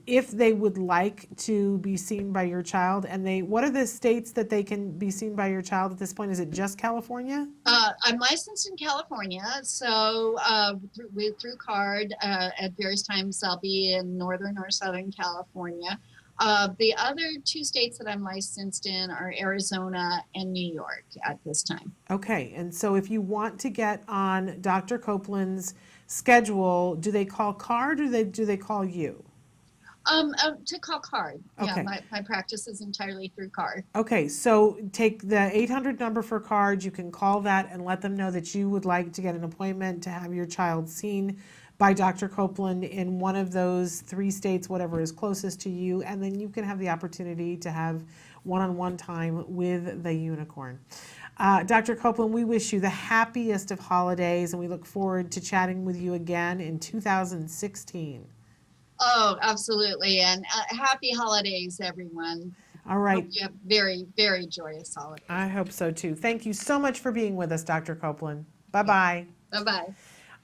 if they would like to be seen by your child, and what are the states that they can be seen by your child at this point? Is it just California? I'm licensed in California, so through CARD at various times I'll be in Northern or Southern California. The other 2 states that I'm licensed in are Arizona and New York at this time. Okay, and so if you want to get on Dr. Copeland's schedule, do they call CARD or do they call you? To call CARD. Okay. Yeah, my practice is entirely through CARD. Okay, so take the 800 number for CARD. You can call that and let them know that you would like to get an appointment to have your child seen by Dr. Copeland in one of those 3 states, whatever is closest to you, and then you can have the opportunity to have one-on-one time with the unicorn. Dr. Copeland, we wish you the happiest of holidays, and we look forward to chatting with you again in 2016. Oh, absolutely. And happy holidays, everyone. All right. Hope you have very, very joyous holidays. I hope so too. Thank you so much for being with us, Dr. Copeland. Bye-bye. Bye-bye.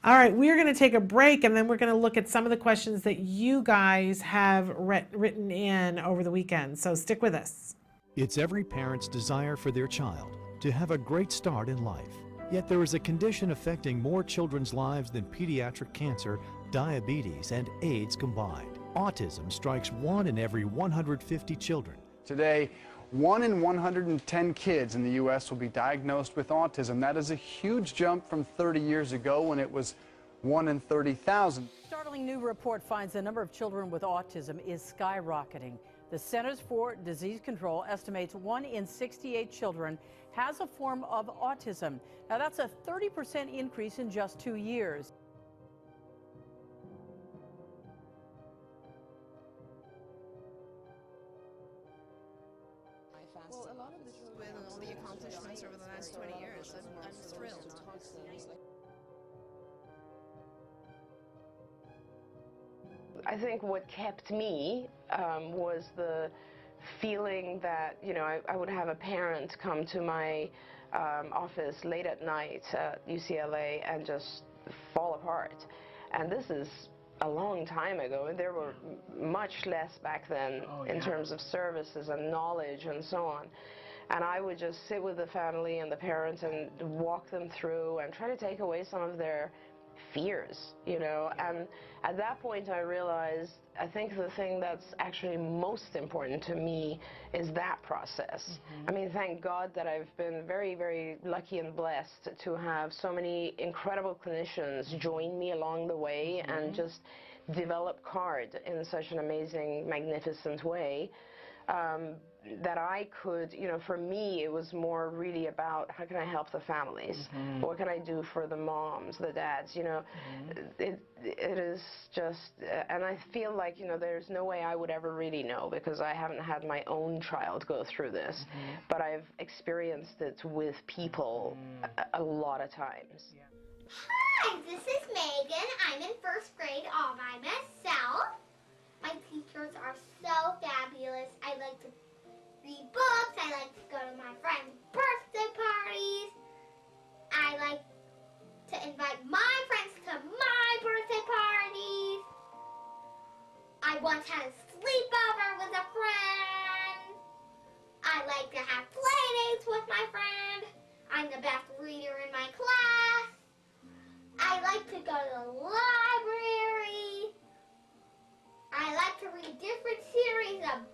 All right, we're going to take a break, and then we're going to look at some of the questions that you guys have written in over the weekend. So stick with us. It's every parent's desire for their child to have a great start in life. Yet there is a condition affecting more children's lives than pediatric cancer, diabetes, and AIDS combined. Autism strikes 1 in every 150 children. Today, 1 in 110 kids in the U.S. will be diagnosed with autism. That is a huge jump from 30 years ago when it was 1 in 30,000. Startling new report finds the number of children with autism is skyrocketing. The Centers for Disease Control estimates 1 in 68 children has a form of autism. Now that's a 30% increase in just 2 years. Well, a lot of this with all the accomplishments over the last 20 years, I'm thrilled. I think what kept me was the feeling that, I would have a parent come to my office late at night at UCLA and just fall apart. And this is a long time ago. There were much less back then in terms of services and knowledge and so on. And I would just sit with the family and the parents and walk them through and try to take away some of their fears, and at that point I realized, I think the thing that's actually most important to me is that process. I mean, thank God that I've been very, very lucky and blessed to have so many incredible clinicians join me along the way and just develop CARD in such an amazing, magnificent way. That I could, for me, it was more really about how can I help the families? What can I do for the moms, the dads? It is just, and I feel like, there's no way I would ever really know because I haven't had my own child go through this, but I've experienced it with people a lot of times. Hi, this is Megan. I'm in 1st grade all by myself. My teachers are so fabulous. I like to read books. I like to go to my friends' birthday parties. I like to invite my friends to my birthday parties. I once had a sleepover with a friend. I like to have play dates with my friend. I'm the best reader in my class. I like to go to the library. I like to read different series of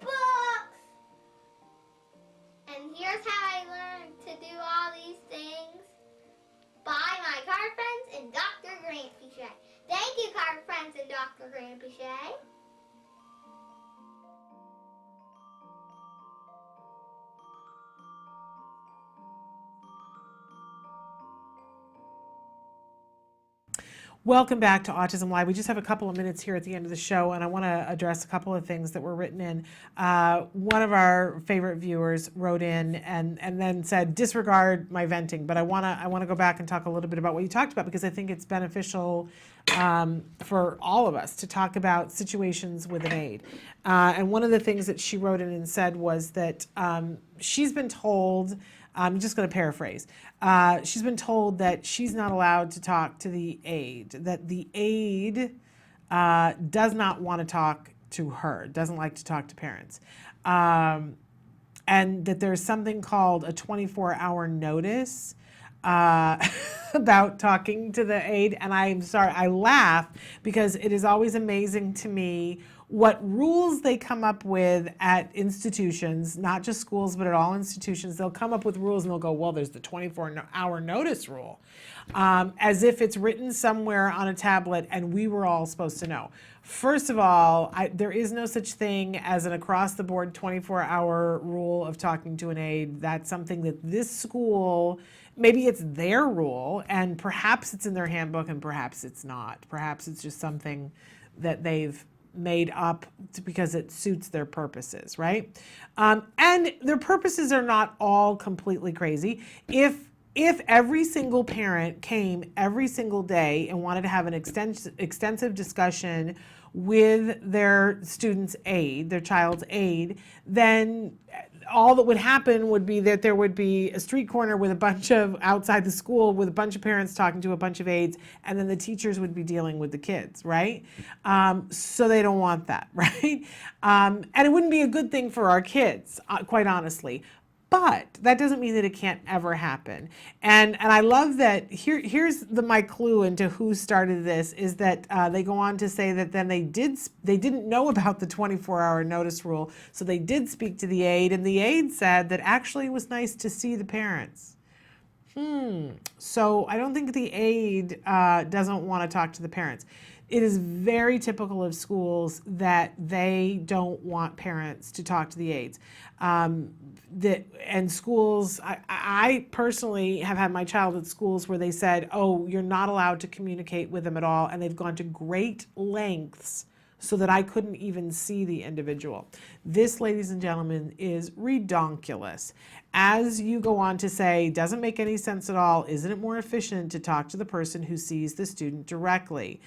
cliche. Welcome back to Autism Live. We just have a couple of minutes here at the end of the show, and I want to address a couple of things that were written in. One of our favorite viewers wrote in and then said, disregard my venting, but I want to go back and talk a little bit about what you talked about, because I think it's beneficial for all of us to talk about situations with an aid. And one of the things that she wrote in and said was that she's been told, I'm just going to paraphrase. She's been told that she's not allowed to talk to the aide, that the aide does not want to talk to her, doesn't like to talk to parents. And that there's something called a 24-hour notice about talking to the aide. And I'm sorry, I laugh because it is always amazing to me what rules they come up with at institutions, not just schools, but at all institutions. They'll come up with rules and they'll go, well, there's the 24-hour notice rule, as if it's written somewhere on a tablet and we were all supposed to know. First of all, there is no such thing as an across-the-board 24-hour rule of talking to an aide. That's something that this school, maybe it's their rule, and perhaps it's in their handbook and perhaps it's not. Perhaps it's just something that they've made up because it suits their purposes, right? And their purposes are not all completely crazy. If every single parent came every single day and wanted to have an extensive discussion with their student's aide, their child's aide, then all that would happen would be that there would be a street corner with a bunch of, outside the school, with a bunch of parents talking to a bunch of aides, and then the teachers would be dealing with the kids, right? So they don't want that, right? And it wouldn't be a good thing for our kids, quite honestly. But that doesn't mean that it can't ever happen. And I love that here's my clue into who started this, is that they go on to say that then they didn't know about the 24-hour notice rule, so they did speak to the aide, and the aide said that actually it was nice to see the parents. So I don't think the aide doesn't want to talk to the parents. It is very typical of schools that they don't want parents to talk to the aides. And schools, I personally have had my child at schools where they said, oh, you're not allowed to communicate with them at all, and they've gone to great lengths so that I couldn't even see the individual. This, ladies and gentlemen, is redonkulous. As you go on to say, doesn't make any sense at all, isn't it more efficient to talk to the person who sees the student directly?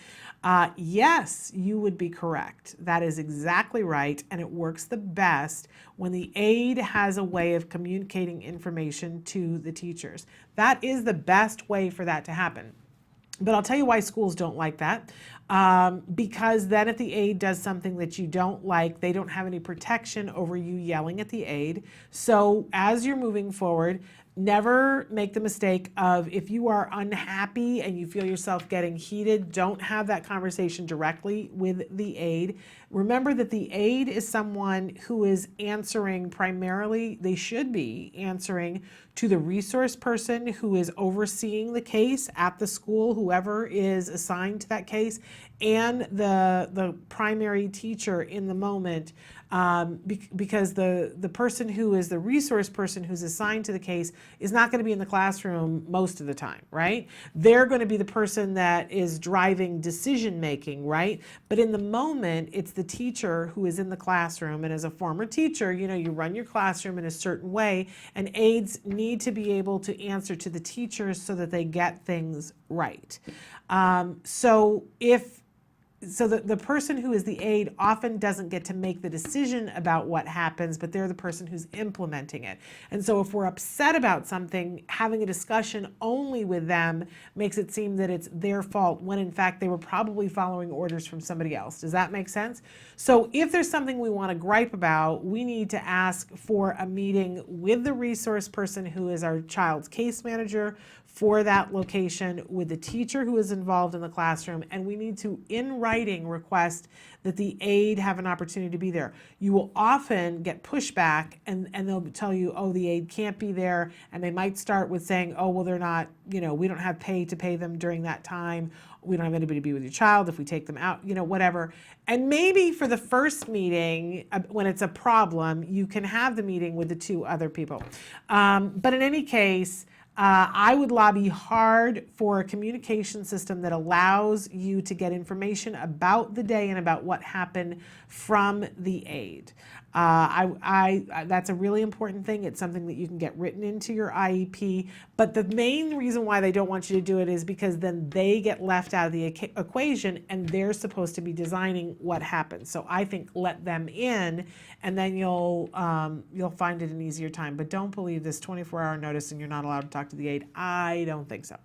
Yes, you would be correct. That is exactly right, and it works the best when the aide has a way of communicating information to the teachers. That is the best way for that to happen. But I'll tell you why schools don't like that. Because then if the aide does something that you don't like, they don't have any protection over you yelling at the aide. So as you're moving forward, never make the mistake of, if you are unhappy and you feel yourself getting heated, don't have that conversation directly with the aide. Remember that the aide is someone who is answering primarily, they should be answering to the resource person who is overseeing the case at the school, whoever is assigned to that case, and the primary teacher in the moment, because the person who is the resource person who's assigned to the case is not going to be in the classroom most of the time, right? They're going to be the person that is driving decision making, right? But in the moment, it's the teacher who is in the classroom. And as a former teacher, you know, you run your classroom in a certain way, and aides need to be able to answer to the teachers so that they get things right. So the person who is the aide often doesn't get to make the decision about what happens, but they're the person who's implementing it. And so if we're upset about something, having a discussion only with them makes it seem that it's their fault, when in fact they were probably following orders from somebody else. Does that make sense? So if there's something we want to gripe about, we need to ask for a meeting with the resource person who is our child's case manager, for that location with the teacher who is involved in the classroom, and we need to, in writing, request that the aide have an opportunity to be there. You will often get pushback, and they'll tell you, oh, the aide can't be there, and they might start with saying, oh, well, they're not, we don't have pay to pay them during that time. We don't have anybody to be with your child if we take them out, whatever. And maybe for the first meeting, when it's a problem, you can have the meeting with the two other people. But in any case, I would lobby hard for a communication system that allows you to get information about the day and about what happened from the aide. That's a really important thing. It's something that you can get written into your IEP. But the main reason why they don't want you to do it is because then they get left out of the equation, and they're supposed to be designing what happens. So I think let them in, and then you'll find it an easier time. But don't believe this 24-hour notice and you're not allowed to talk to the aide. I don't think so.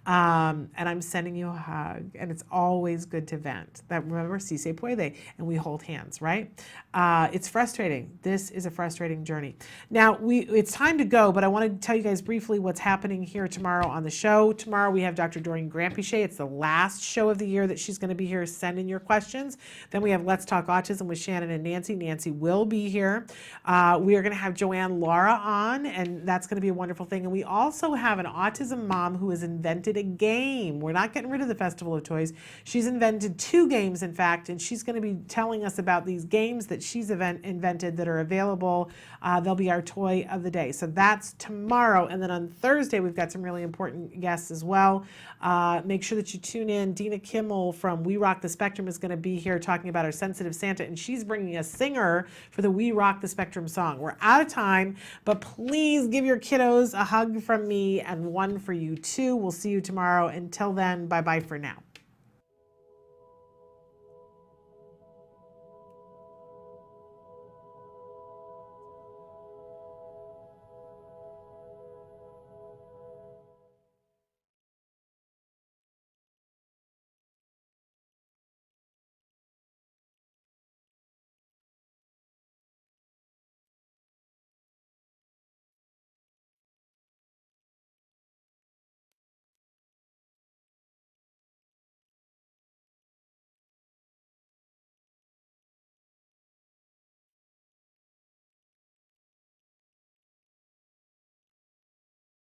And I'm sending you a hug, and it's always good to vent. That, remember, si se puede, and we hold hands, right? It's frustrating. This is a frustrating journey. Now, it's time to go, but I want to tell you guys briefly what's happening here tomorrow on the show. Tomorrow we have Dr. Doreen Grampichet. It's the last show of the year that she's going to be here. Send in your questions. Then we have Let's Talk Autism with Shannon and Nancy. Nancy will be here. We are going to have Joanne Lara on, and that's going to be a wonderful thing. And we also have an autism mom who has invented a game. We're not getting rid of the Festival of Toys. She's invented 2 games, in fact, and she's going to be telling us about these games that she's invented that are available. They'll be our toy of the day. So that's tomorrow. And then on Thursday, we've got some really important guests as well. Make sure that you tune in. Dina Kimmel from We Rock the Spectrum is going to be here talking about our sensitive Santa, and she's bringing a singer for the We Rock the Spectrum song. We're out of time, but please give your kiddos a hug from me and one for you too. We'll see you tomorrow. Until then, bye-bye for now.